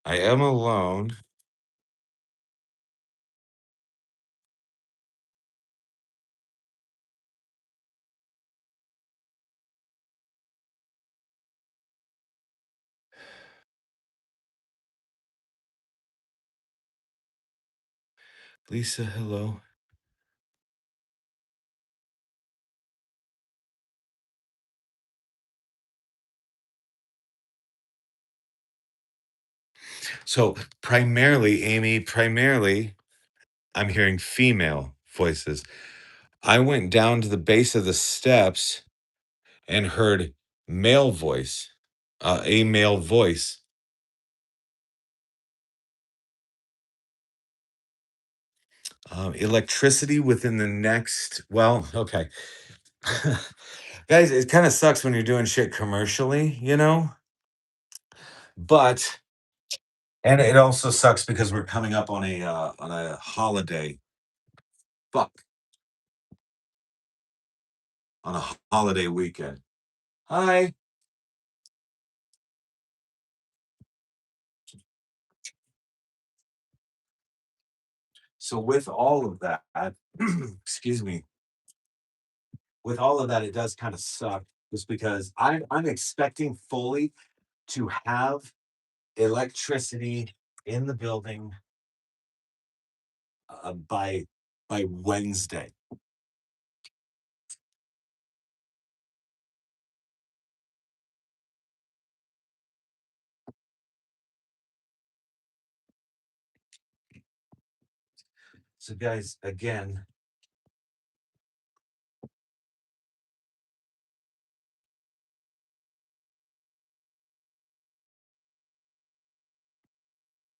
I am alone. Lisa, hello. So primarily, Amy, primarily, I'm hearing female voices. I went down to the base of the steps and heard male voice, a male voice. Electricity within the next, well, okay. Guys, it kind of sucks when you're doing shit commercially, you know? But and it also sucks because we're coming up on a holiday. Fuck, on a holiday weekend. Hi. So with all of that, excuse me, with all of that, it does kind of suck just because I'm expecting fully to have electricity in the building by Wednesday. So guys, again,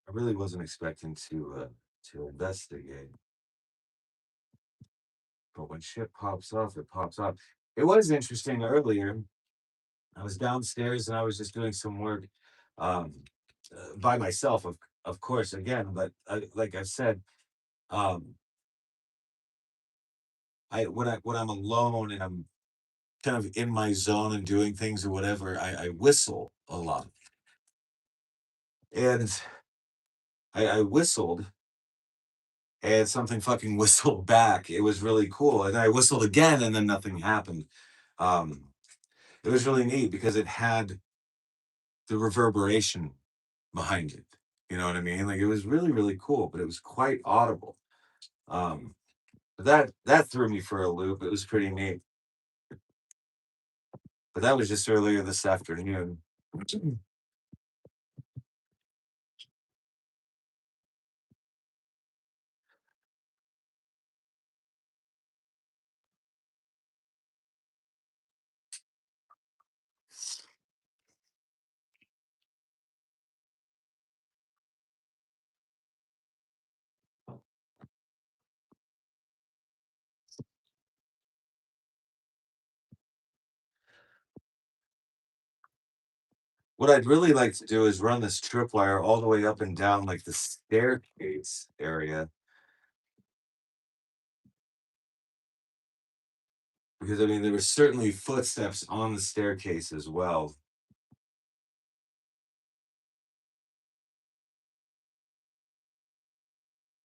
I really wasn't expecting to investigate, but when shit pops off, it pops off. It was interesting earlier. I was downstairs and I was just doing some work um, by myself, of course, again. But like I said, um, when I'm alone and I'm kind of in my zone and doing things or whatever, I whistle a lot, and I whistled, and something fucking whistled back. It was really cool, and I whistled again, and then nothing happened. Um, it was really neat because it had the reverberation behind it. You know what I mean? Like it was really, really cool, but it was quite audible. Um, but that threw me for a loop. It was pretty neat. But that was just earlier this afternoon. What I'd really like to do is run this tripwire all the way up and down like the staircase area. Because I mean there were certainly footsteps on the staircase as well.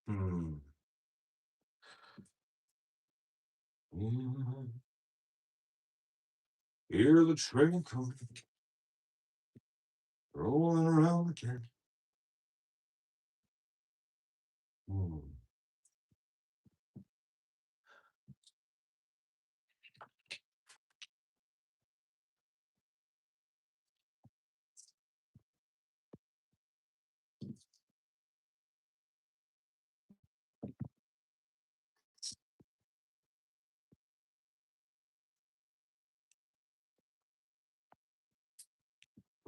Hmm. Mm, hear the train coming, rolling around again. Hmm.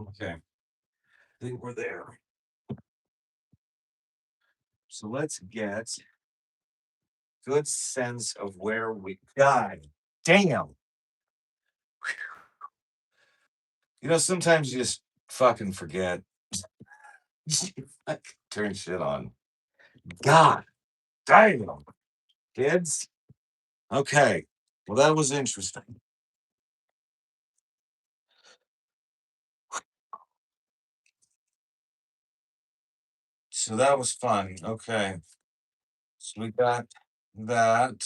Okay, I think we're there. So let's get good sense of where we. God damn. Sometimes you just fucking forget. You fucking turn shit on. God damn, kids. Okay. Well, that was interesting. So that was fun. Okay. So we got that.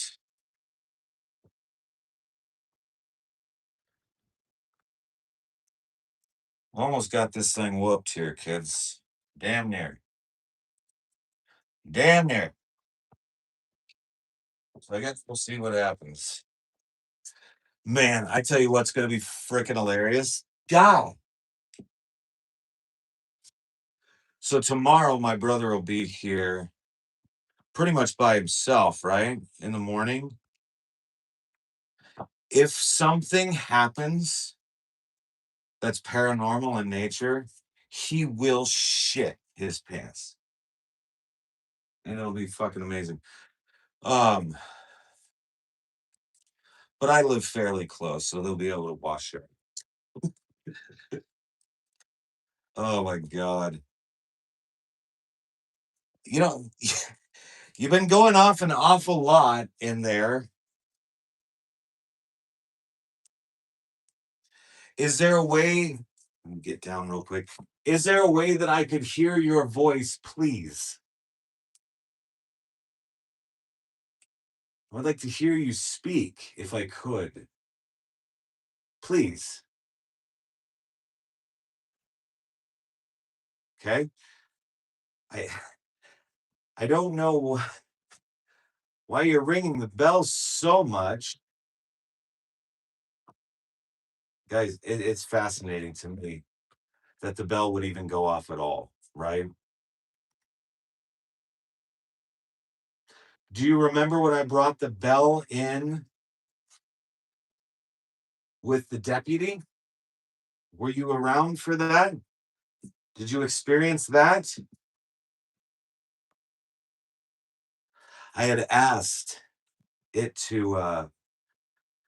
Almost got this thing whooped here, kids. Damn near. Damn near. So I guess we'll see what happens. Man, I tell you what's going to be freaking hilarious. God. So tomorrow, my brother will be here pretty much by himself, right? In the morning. If something happens that's paranormal in nature, he will shit his pants. And it'll be fucking amazing. Um, but I live fairly close, so they'll be able to wash it. Oh my God. You know, you've been going off an awful lot in there. Is there a way? Let me get down real quick. Is there a way that I could hear your voice, please? I'd like to hear you speak if I could. Please. Okay. I I don't know why you're ringing the bell so much. Guys, it's fascinating to me that the bell would even go off at all, right? Do you remember when I brought the bell in with the deputy? Were you around for that? Did you experience that? I had asked it to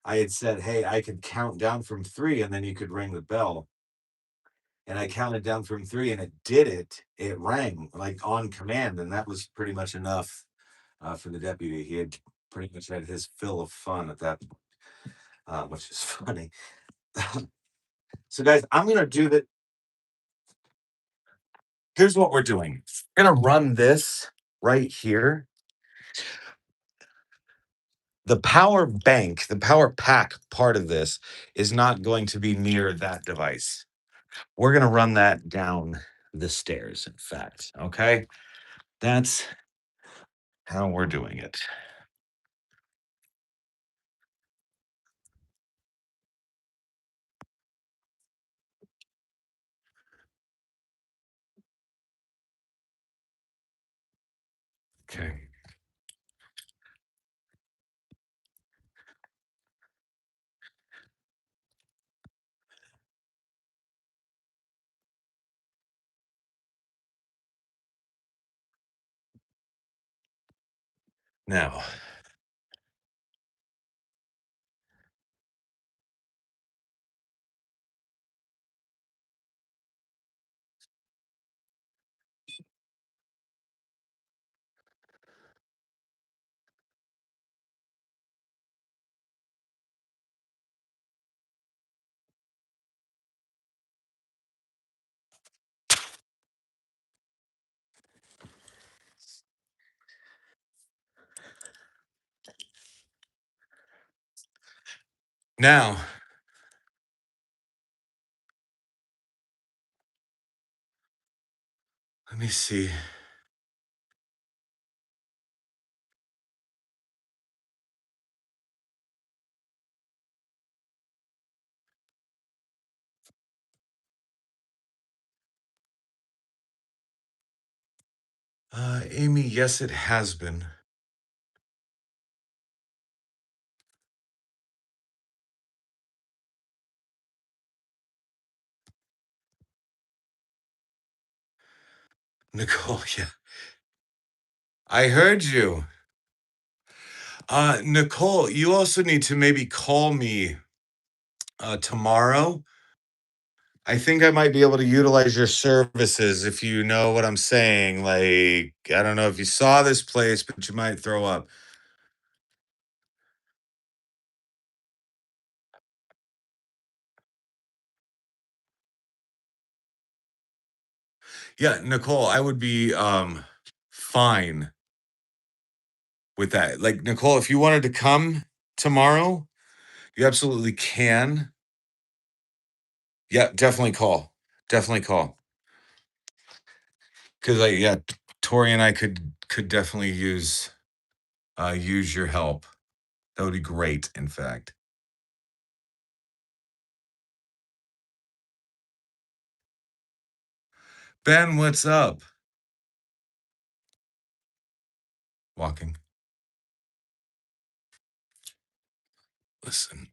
I had said, "Hey, I could count down from 3 and then you could ring the bell." And I counted down from 3 and it did it. It rang like on command, and that was pretty much enough for the deputy. He had pretty much had his fill of fun at that, which is funny. So, guys, I'm gonna do that. Here's what we're doing. We're gonna run this right here. The power bank, the power pack part of this is not going to be near that device. We're going to run that down the stairs, in fact. Okay. That's how we're doing it. Okay. Now, now, let me see. Amy, yes, it has been. Nicole, yeah. I heard you. Nicole, you also need to maybe call me tomorrow. I think I might be able to utilize your services if you know what I'm saying. Like, I don't know if you saw this place, but you might throw up. Yeah, Nicole, I would be fine with that. Like, Nicole, if you wanted to come tomorrow, you absolutely can. Yeah, definitely call. Definitely call. Because yeah, Tori and I could definitely use your help. That would be great, in fact. Ben, what's up? Walking. Listen.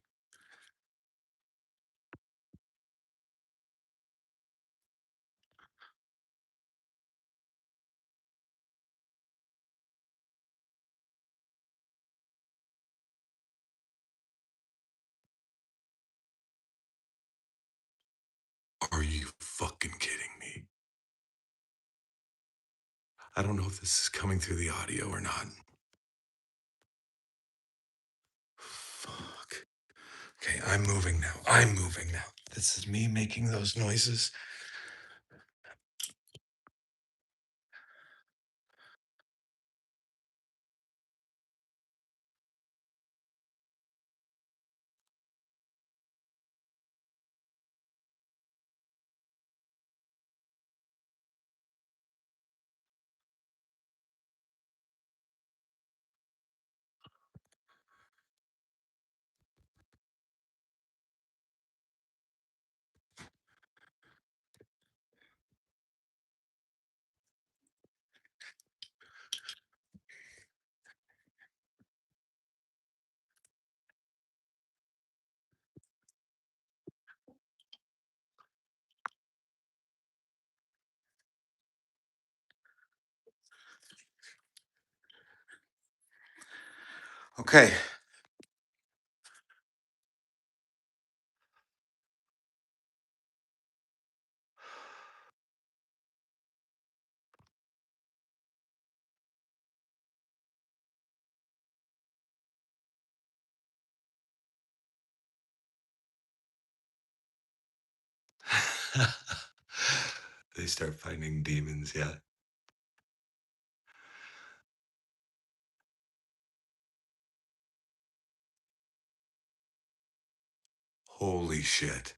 Are you fucking kidding me? I don't know if this is coming through the audio or not. Fuck. Okay, I'm moving now. I'm moving now. This is me making those noises. Okay. They start finding demons, yeah. Holy shit.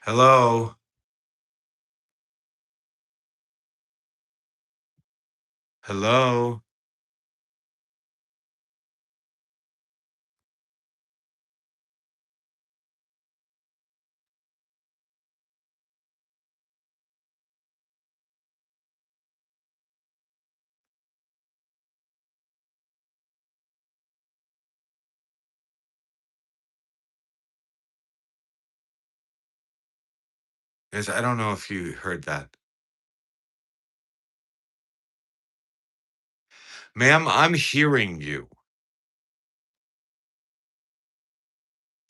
Hello? Hello? Guys, I don't know if you heard that. Ma'am, I'm hearing you.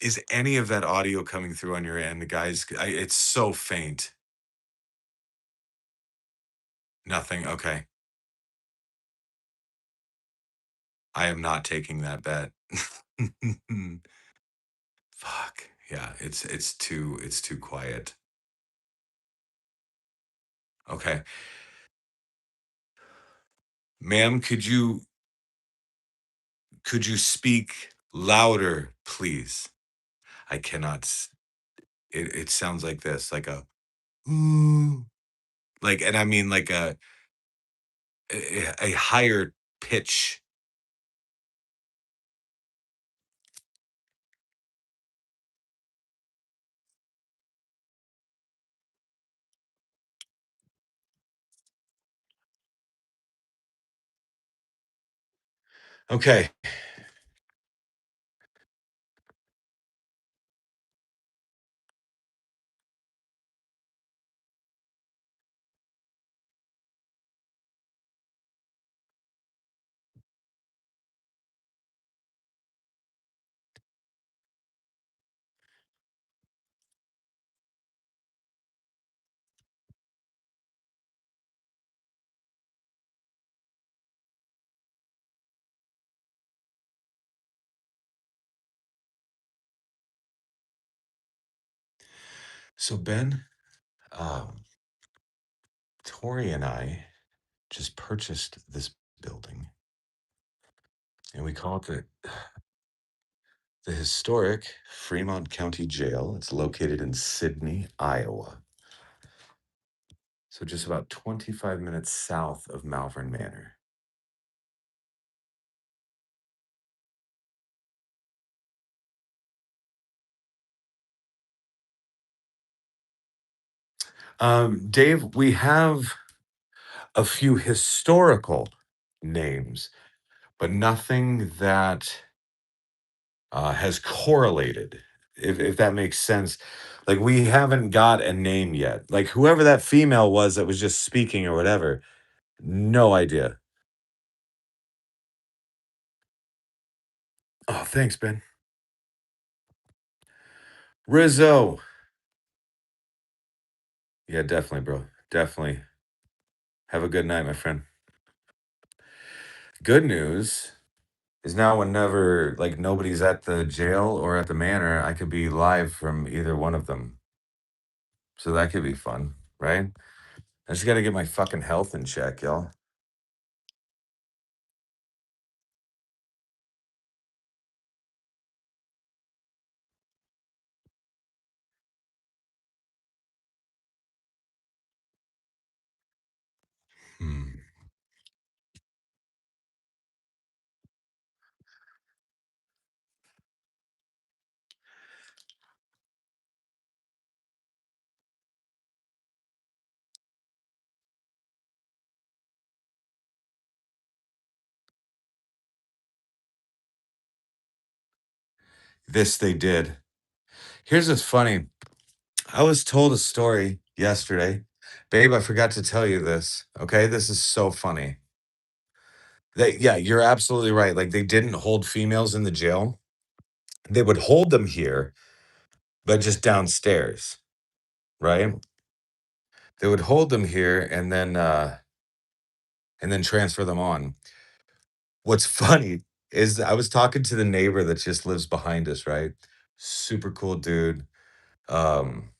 Is any of that audio coming through on your end, guys? It's so faint. Nothing. Okay. I am not taking that bet. Fuck. Yeah, it's too quiet. Okay. Ma'am, could you speak louder, please? I cannot it sounds like this, like a "Ooh," like, and I mean like a higher pitch. Okay. So Ben, um, Tori and I just purchased this building, and we call it the historic Fremont County Jail. It's located in Sydney, Iowa. So just about 25 minutes south of Malvern Manor. Dave, we have a few historical names, but nothing that has correlated, if that makes sense. Like, we haven't got a name yet. Like, whoever that female was that was just speaking or whatever, no idea. Oh, thanks, Ben. Rizzo. Yeah, definitely, bro. Definitely. Have a good night, my friend. Good news is now whenever like nobody's at the jail or at the manor, I could be live from either one of them. So that could be fun, right? I just got to get my fucking health in check, y'all. Hmm. This they did. Here's what's funny. I was told a story yesterday. Babe, I forgot to tell you this. Okay. This is so funny. Yeah, you're absolutely right. Like, they didn't hold females in the jail. They would hold them here, but just downstairs, right? They would hold them here and then transfer them on. What's funny is I was talking to the neighbor that just lives behind us, right? Super cool dude. Um,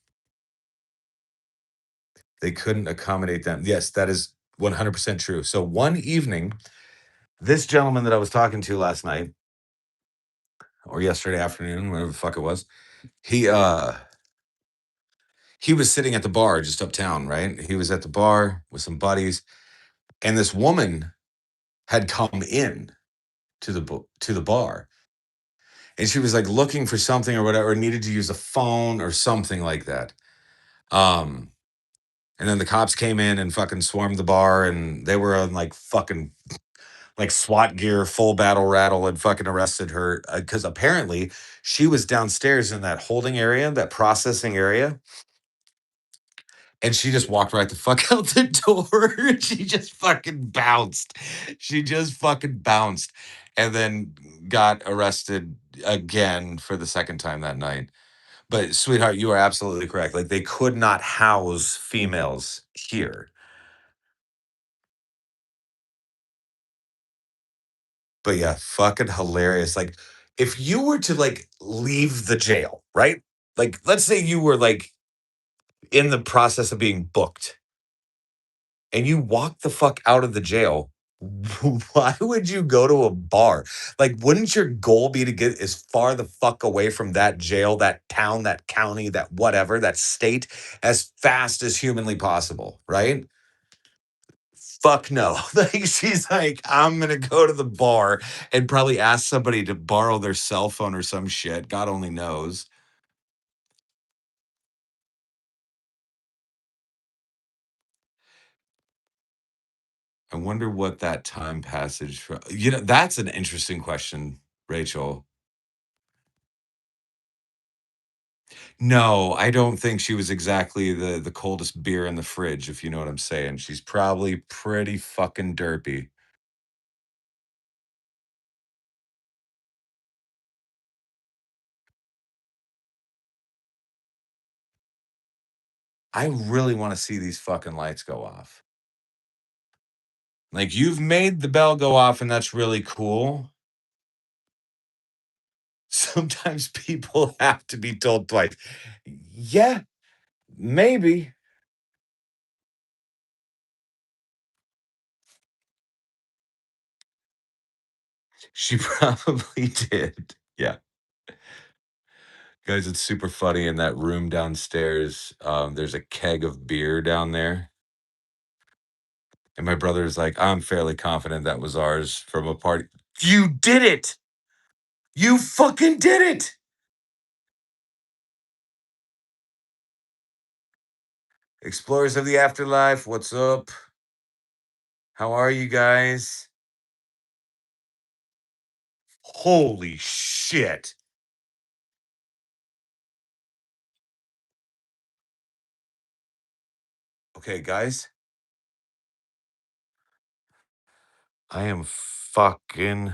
they couldn't accommodate them. Yes, that is 100% true. So one evening, this gentleman that I was talking to last night or yesterday afternoon, whatever the fuck it was, he uh he was sitting at the bar just uptown, right? He was at the bar with some buddies, and this woman had come in to the bar, and she was like looking for something or whatever, needed to use a phone or something like that. Um, and then the cops came in and fucking swarmed the bar, and they were on like fucking like SWAT gear, full battle rattle, and fucking arrested her because apparently she was downstairs in that holding area, that processing area, and she just walked right the fuck out the door. She just fucking bounced. She just fucking bounced, and then got arrested again for the second time that night. But sweetheart, you are absolutely correct. Like, they could not house females here. But yeah, fucking hilarious. Like, if you were to like leave the jail, right? Like, let's say you were like in the process of being booked and you walk the fuck out of the jail. Why would you go to a bar? Like, wouldn't your goal be to get as far the fuck away from that jail, that town, that county, that whatever, that state as fast as humanly possible, right? Fuck no. Like, she's like, I'm gonna go to the bar and probably ask somebody to borrow their cell phone or some shit. God only knows. I wonder what that time passage for, that's an interesting question, Rachel. No, I don't think she was exactly the coldest beer in the fridge, if you know what I'm saying. She's probably pretty fucking derpy. I really want to see these fucking lights go off. Like, you've made the bell go off, and that's really cool. Sometimes people have to be told twice. Yeah, Maybe. She probably did. Yeah. Guys, it's super funny in that room downstairs. There's a keg of beer down there. And my brother's like, I'm fairly confident that was ours from a party. You did it. You fucking did it. Explorers of the Afterlife, what's up? How are you guys? Holy shit. Okay, guys, I am fucking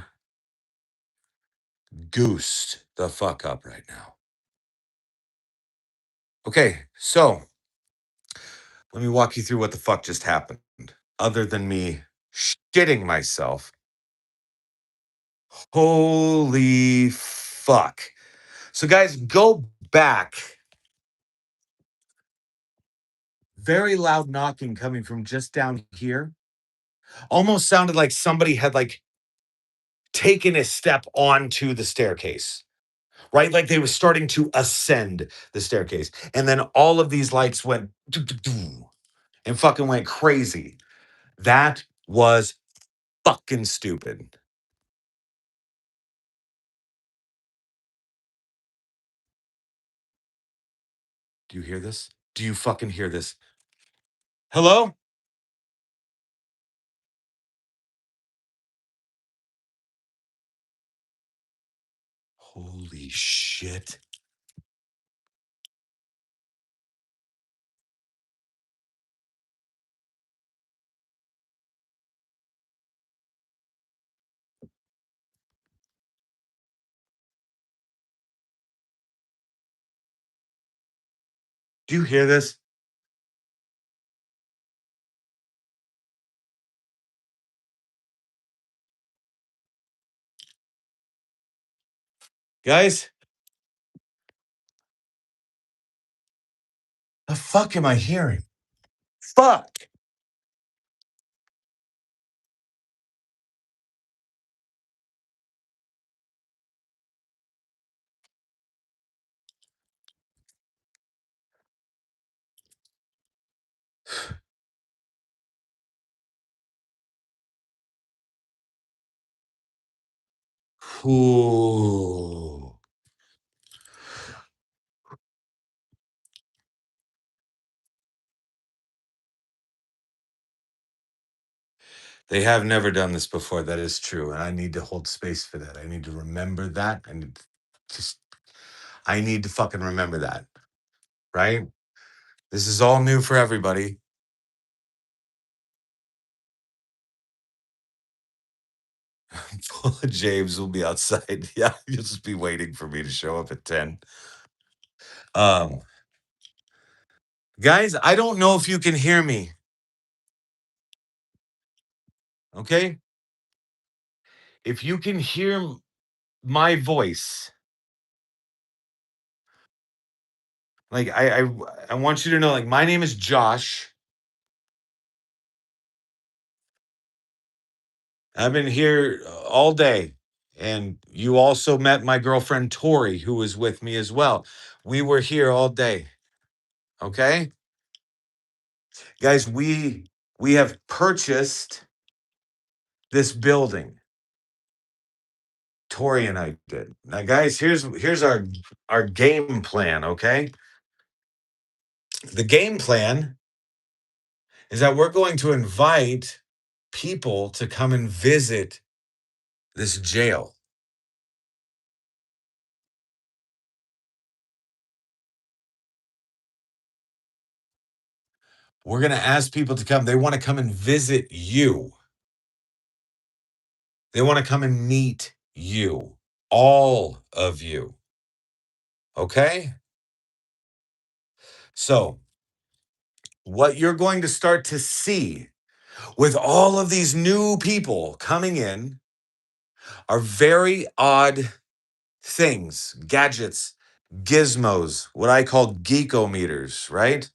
goosed the fuck up right now. Okay, so let me walk you through what the fuck just happened. Other than me shitting myself. Holy fuck. So, guys, go back. Very loud knocking coming from just down here. Almost sounded like somebody had like taken a step onto the staircase, right? Like they were starting to ascend the staircase. And then all of these lights went and fucking went crazy. That was fucking stupid. Do you hear this? Do you fucking hear this? Hello? Holy shit. Do you hear this? Guys, the fuck am I hearing? Fuck. Ooh. They have never done this before. That is true. And I need to hold space for that. I need to remember that. I need to just, I need to fucking remember that. Right? This is all new for everybody. James will be outside. Yeah, you'll just be waiting for me to show up at 10. Um, guys, I don't know if you can hear me. Okay? If you can hear my voice, like I want you to know, like, my name is Josh. I've been here all day. And you also met my girlfriend Tori, who was with me as well. We were here all day. Okay? Guys, we have purchased this building. Tori and I did. Now, guys, here's our game plan, okay? The game plan is that we're going to invite people to come and visit this jail. We're going to ask people to come. They want to come and visit you. They want to come and meet you, all of you. Okay? So, what you're going to start to see with all of these new people coming in are very odd things, gadgets, gizmos, what I call geekometers, right?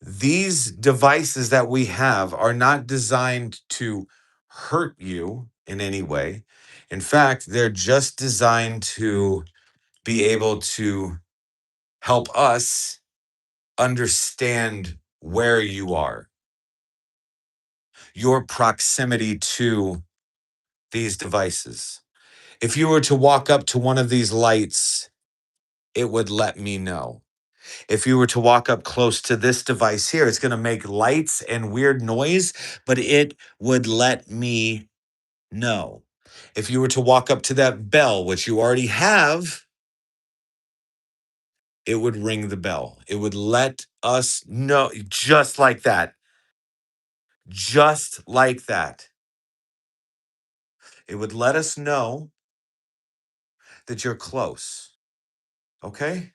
These devices that we have are not designed to hurt you in any way. In fact, they're just designed to be able to help us understand where you are, your proximity to these devices. If you were to walk up to one of these lights, it would let me know. If you were to walk up close to this device here, it's going to make lights and weird noise, but it would let me know. If you were to walk up to that bell, which you already have, it would ring the bell. It would let us know just like that. Just like that. It would let us know that you're close. Okay?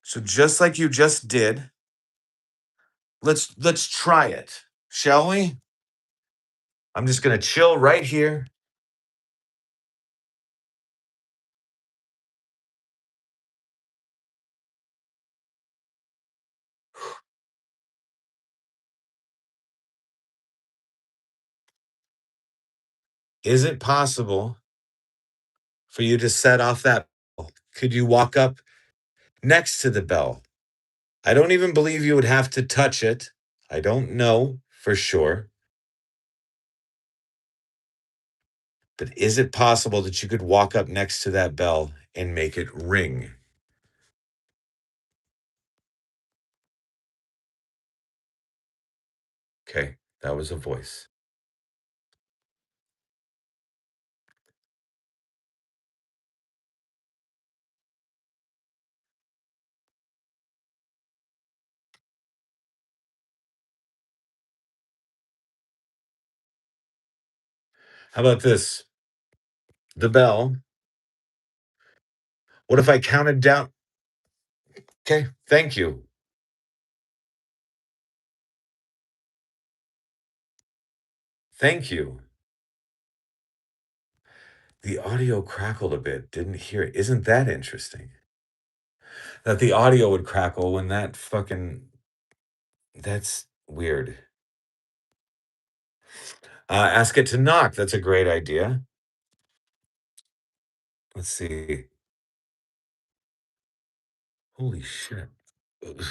So just like you just did, let's try it. Shall we? I'm just going to chill right here. Is it possible for you to set off that bell? Could you walk up next to the bell? I don't even believe you would have to touch it. I don't know for sure. But is it possible that you could walk up next to that bell and make it ring? Okay, that was a voice. How about this? The bell. What if I counted down? Okay, thank you. Thank you. The audio crackled a bit. Didn't hear it. Isn't that interesting? That the audio would crackle when that fucking. That's weird. Ask it to knock. That's a great idea. Let's see. Holy shit. Ugh.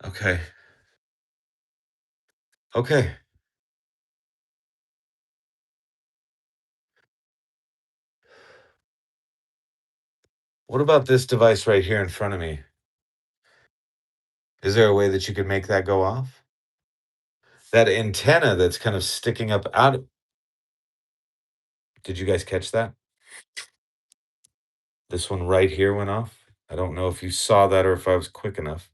Okay. Okay. What about this device right here in front of me? Is there a way that you could make that go off? That antenna that's kind of sticking up out. Did you guys catch that? This one right here went off. I don't know if you saw that or if I was quick enough.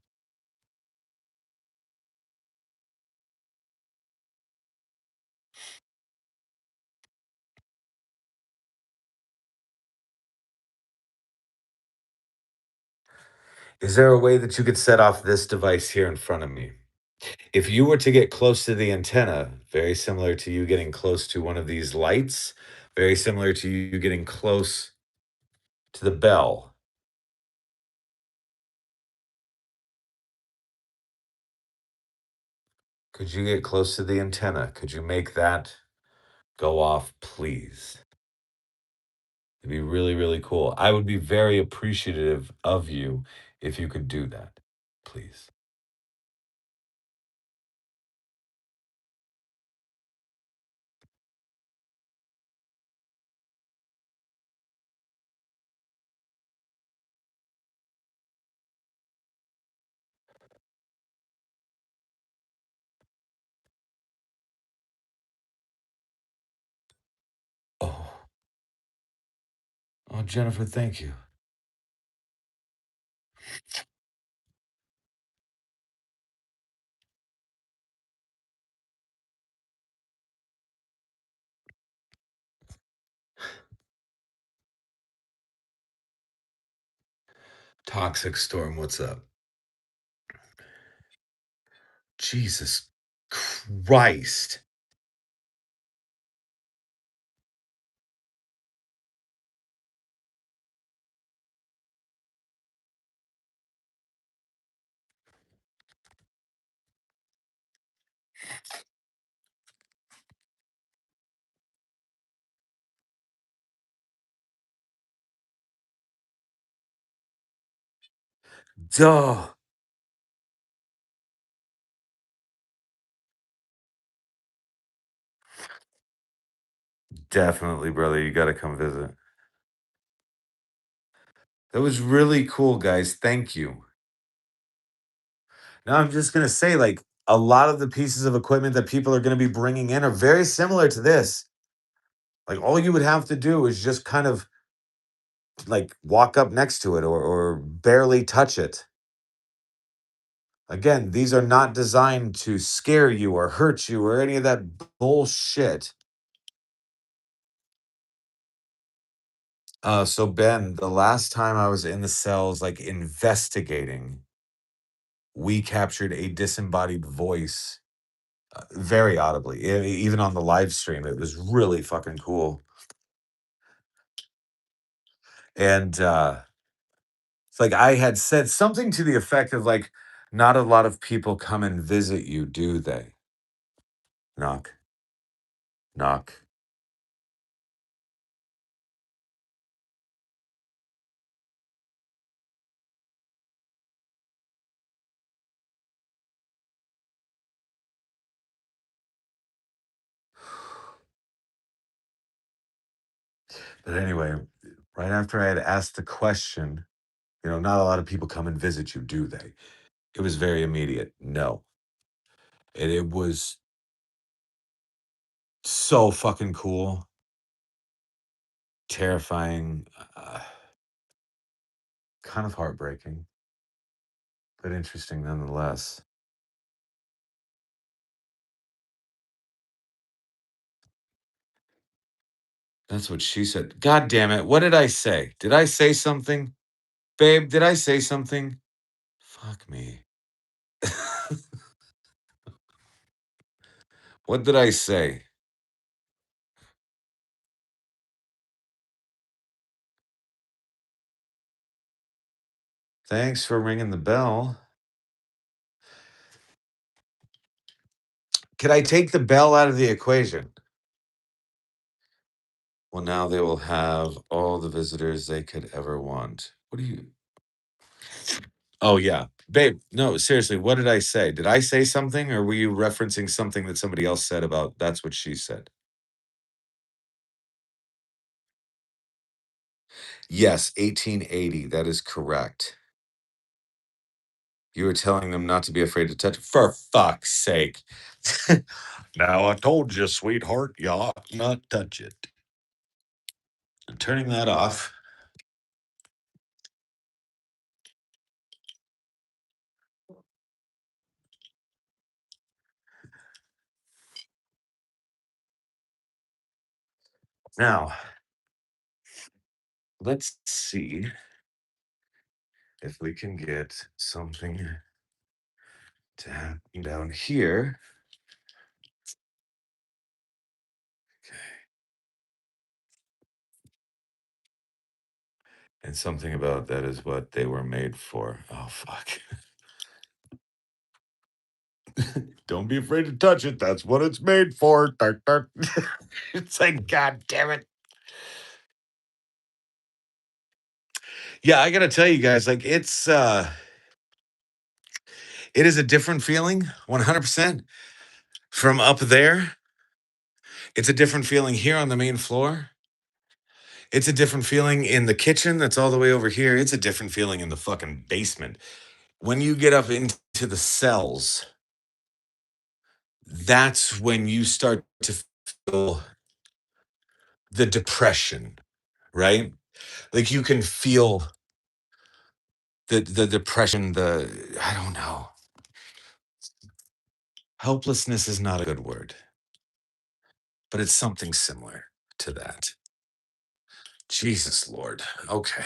Is there a way that you could set off this device here in front of me? If you were to get close to the antenna, very similar to you getting close to one of these lights, very similar to you getting close to the bell, could you get close to the antenna? Could you make that go off, please? It'd be really, really cool. I would be very appreciative of you if you could do that, please. Oh, oh, Jennifer, thank you. Toxic Storm, what's up? Jesus Christ. Duh. Definitely, brother. You got to come visit. That was really cool, guys. Thank you. Now, I'm just going to say, like, a lot of the pieces of equipment that people are going to be bringing in are very similar to this. Like, all you would have to do is just kind of like walk up next to it or barely touch it. Again, these are not designed to scare you or hurt you or any of that bullshit. So Ben, the last time I was in the cells, like investigating, we captured a disembodied voice very audibly, even on the live stream. It was really fucking cool. And it's like I had said something to the effect of like, not a lot of people come and visit you, do they? Knock, knock. But anyway, right after I had asked the question, not a lot of people come and visit you, do they? It was very immediate. No. And it was so fucking cool, terrifying, kind of heartbreaking, but interesting nonetheless. That's what she said. God damn it. What did I say? Did I say something? Babe, did I say something? Fuck me. What did I say? Thanks for ringing the bell. Could I take the bell out of the equation? Well, now they will have all the visitors they could ever want. What do you? Oh, yeah. Babe, no, seriously, what did I say? Did I say something or were you referencing something that somebody else said about that's what she said? Yes, 1880. That is correct. You were telling them not to be afraid to touch. For fuck's sake. Now I told you, sweetheart, you ought not touch it. Turning that off. Now, let's see if we can get something to happen down here. And something about that is what they were made for. Oh, fuck. Don't be afraid to touch it. That's what it's made for. Dark, dark. It's like, God damn it. Yeah, I gotta tell you guys, like it is a different feeling, 100% from up there. It's a different feeling here on the main floor. It's a different feeling in the kitchen that's all the way over here. It's a different feeling in the fucking basement. When you get up into the cells, that's when you start to feel the depression, right? Like you can feel the depression, the I don't know. Helplessness is not a good word, but it's something similar to that. Jesus Lord. Okay.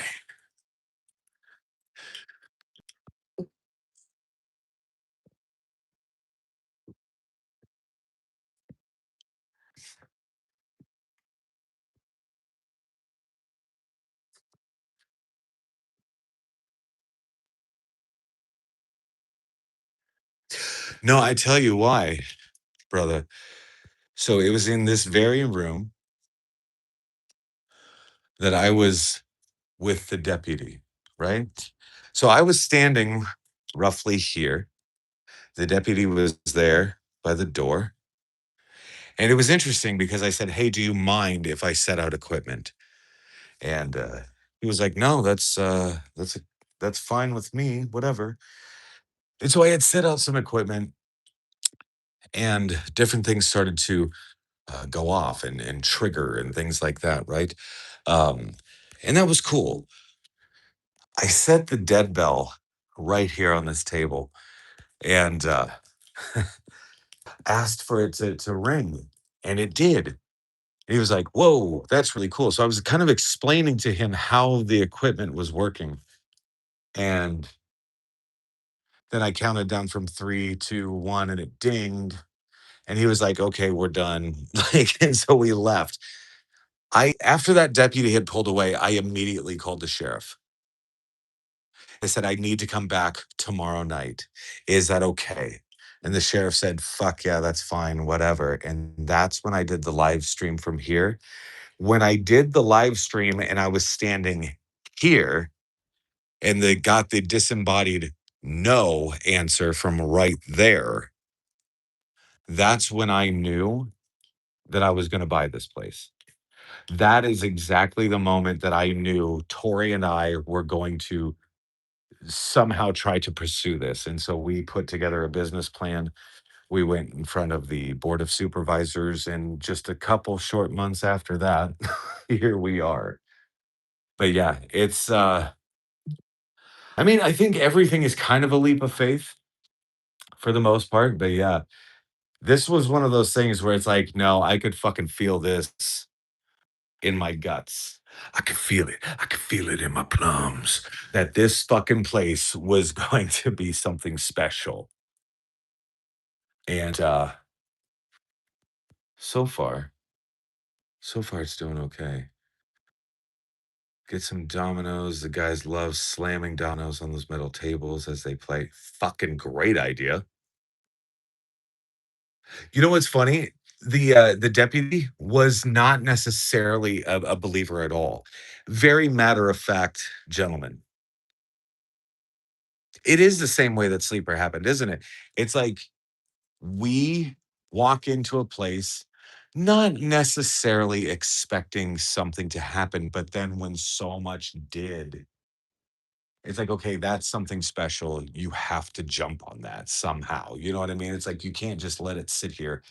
No, I tell you why, brother. So it was in this very room that I was with the deputy, right? So I was standing roughly here. The deputy was there by the door. And it was interesting because I said, "Hey, do you mind if I set out equipment?" And he was like, "No, that's fine with me, whatever." And so I had set out some equipment, and different things started to go off and trigger and things like that, right? Um, and that was cool. I set the dead bell right here on this table and asked for it to ring, and it did. He was like, "Whoa, that's really cool." So I was kind of explaining to him how the equipment was working, and then I counted down from 3, 2, 1, and it dinged. And he was like, "Okay, we're done." Like, and so we left. I After that deputy had pulled away, I immediately called the sheriff. I said, "I need to come back tomorrow night. Is that okay?" And the sheriff said, "Fuck yeah, that's fine, whatever." And that's when I did the live stream from here. When I did the live stream and I was standing here and they got the disembodied no answer from right there, that's when I knew that I was going to buy this place. That is exactly the moment that I knew Tori and I were going to somehow try to pursue this. And so we put together a business plan. We went in front of the board of supervisors, and just a couple short months after that, here we are. But yeah, I mean, I think everything is kind of a leap of faith for the most part. But yeah, this was one of those things where it's like, no, I could fucking feel this in my guts. I could feel it. I could feel it in my plums that this fucking place was going to be something special. And so far, so far it's doing okay. Get some dominoes. The guys love slamming dominoes on those metal tables as they play. Fucking great idea. You know what's funny? The deputy was not necessarily a believer at all. Very matter of fact gentleman. It is the same way that Sleeper happened, isn't it? It's like we walk into a place not necessarily expecting something to happen, but then when so much did, it's like, okay, that's something special. You have to jump on that somehow. You know what I mean? It's like you can't just let it sit here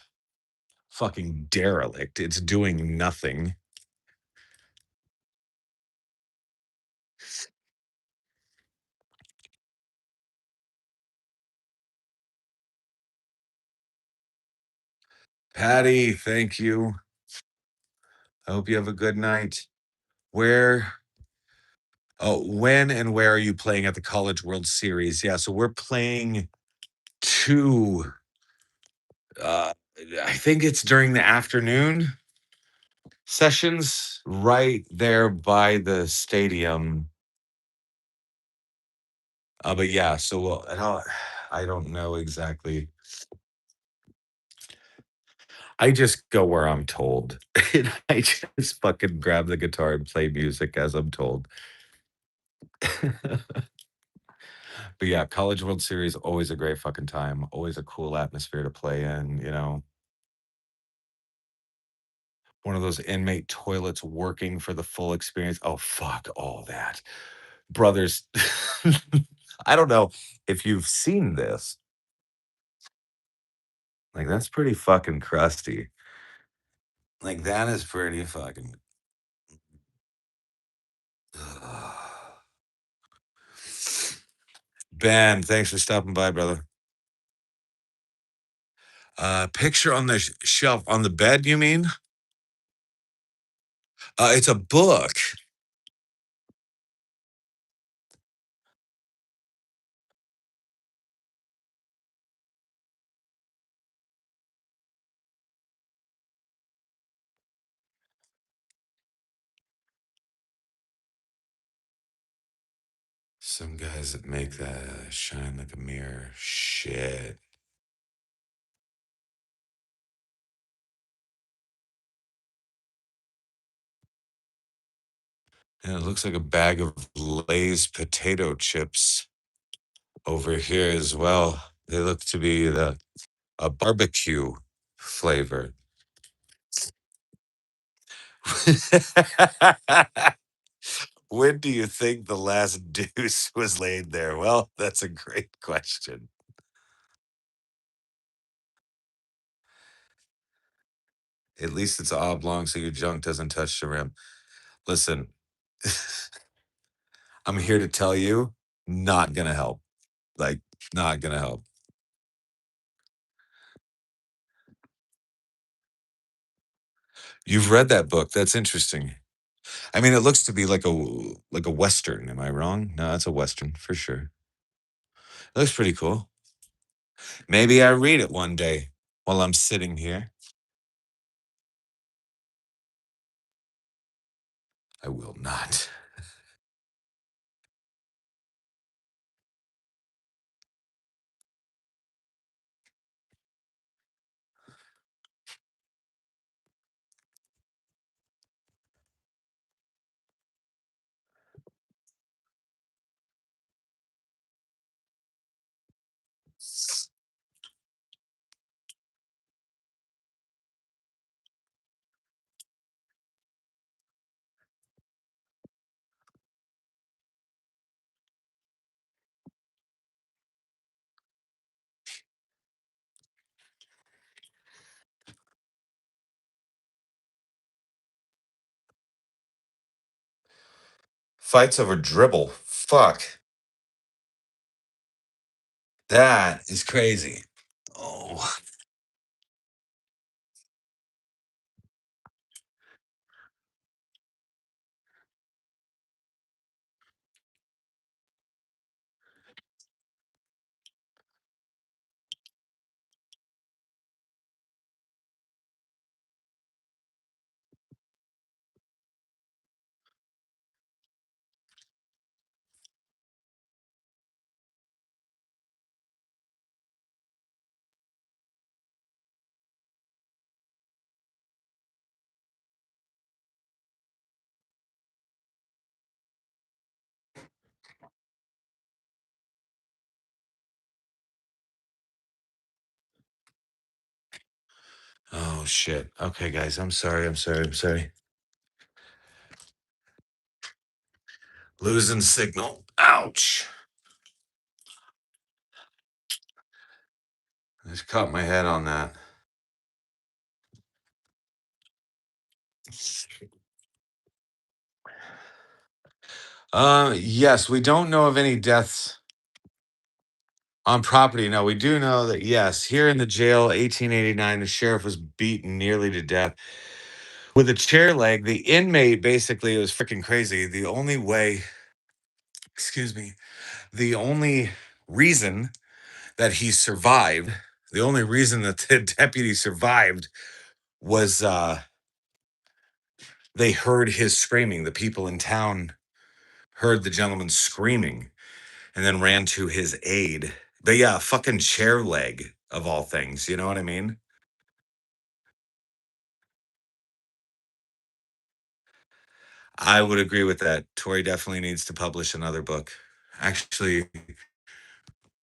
fucking derelict. It's doing nothing. Patty, thank you. I hope you have a good night. Where when and where are you playing at the College World Series? Yeah, so we're playing 2, uh, I think it's during the afternoon sessions right there by the stadium. But yeah, so I don't know exactly. I just go where I'm told. And I just fucking grab the guitar and play music as I'm told. But yeah, College World Series, always a great fucking time, always a cool atmosphere to play in, you know? One of those inmate toilets working for the full experience. Oh, fuck all that. Brothers, I don't know if you've seen this. Like, that's pretty fucking crusty. Like, that is pretty fucking. Ben, thanks for stopping by, brother. Picture on the shelf on the bed, you mean? It's a book. Some guys that make that shine like a mirror. Shit. And it looks like a bag of Lay's potato chips over here as well. They look to be a barbecue flavor. When do you think the last deuce was laid there? Well, that's a great question. At least it's oblong so your junk doesn't touch the rim. Listen, I'm here to tell you, not gonna help. Like, not gonna help. You've read that book. That's interesting. I mean, it looks to be like a western. Am I wrong? No, it's a western for sure. It looks pretty cool. Maybe I read it one day while I'm sitting here. I will not. Fights over dribble. Fuck. That is crazy. Oh. Oh shit. Okay, guys. I'm sorry. I'm sorry. I'm sorry. Losing signal. Ouch. I just caught my head on that. Yes, we don't know of any deaths on property. No, we do know that, yes, here in the jail, 1889, the sheriff was beaten nearly to death with a chair leg. The inmate basically, it was freaking crazy. The only way, excuse me, the only reason that he survived, the only reason that the deputy survived was they heard his screaming. The people in town heard the gentleman screaming and then ran to his aid. But yeah, fucking chair leg of all things. You know what I mean? I would agree with that. Tori definitely needs to publish another book. Actually,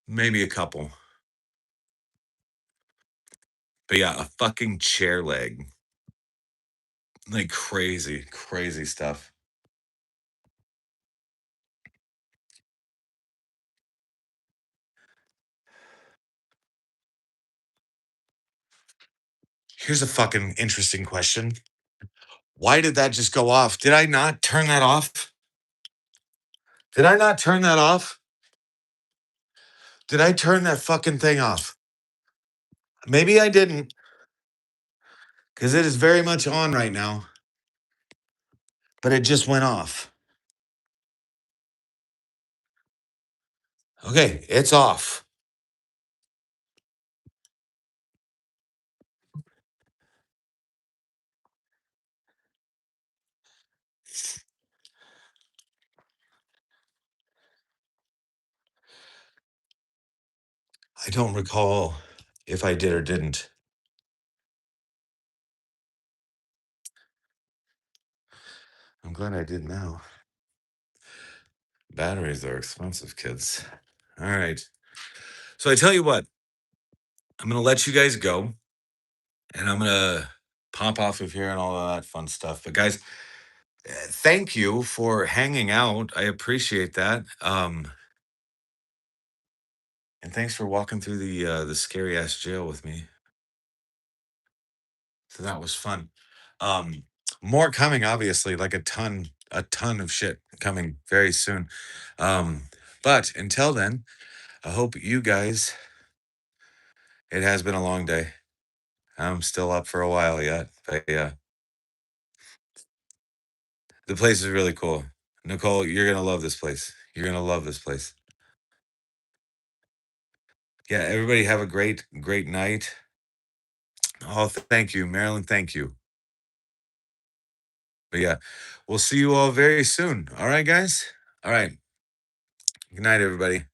maybe a couple. But yeah, a fucking chair leg. Like crazy, crazy stuff. Here's a fucking interesting question. Why did that just go off? Did I not turn that off? Did I not turn that off? Did I turn that fucking thing off? Maybe I didn't, because it is very much on right now, but it just went off. Okay, it's off. I don't recall if I did or didn't. I'm glad I did now. Batteries are expensive, kids. All right. So I tell you what, I'm gonna let you guys go, and I'm gonna pop off of here and all of that fun stuff. But guys, thank you for hanging out. I appreciate that. And thanks for walking through the scary ass jail with me. So that was fun. Um, More coming, obviously, like a ton of shit coming very soon. Um, but until then, I hope you guys. It has been a long day. I'm still up for a while yet, but yeah, the place is really cool. Nicole, you're gonna love this place. You're gonna love this place. Yeah, everybody have a great night. Oh, thank you, Marilyn. Thank you. But yeah, we'll see you all very soon. All right, guys. All right. Good night, everybody.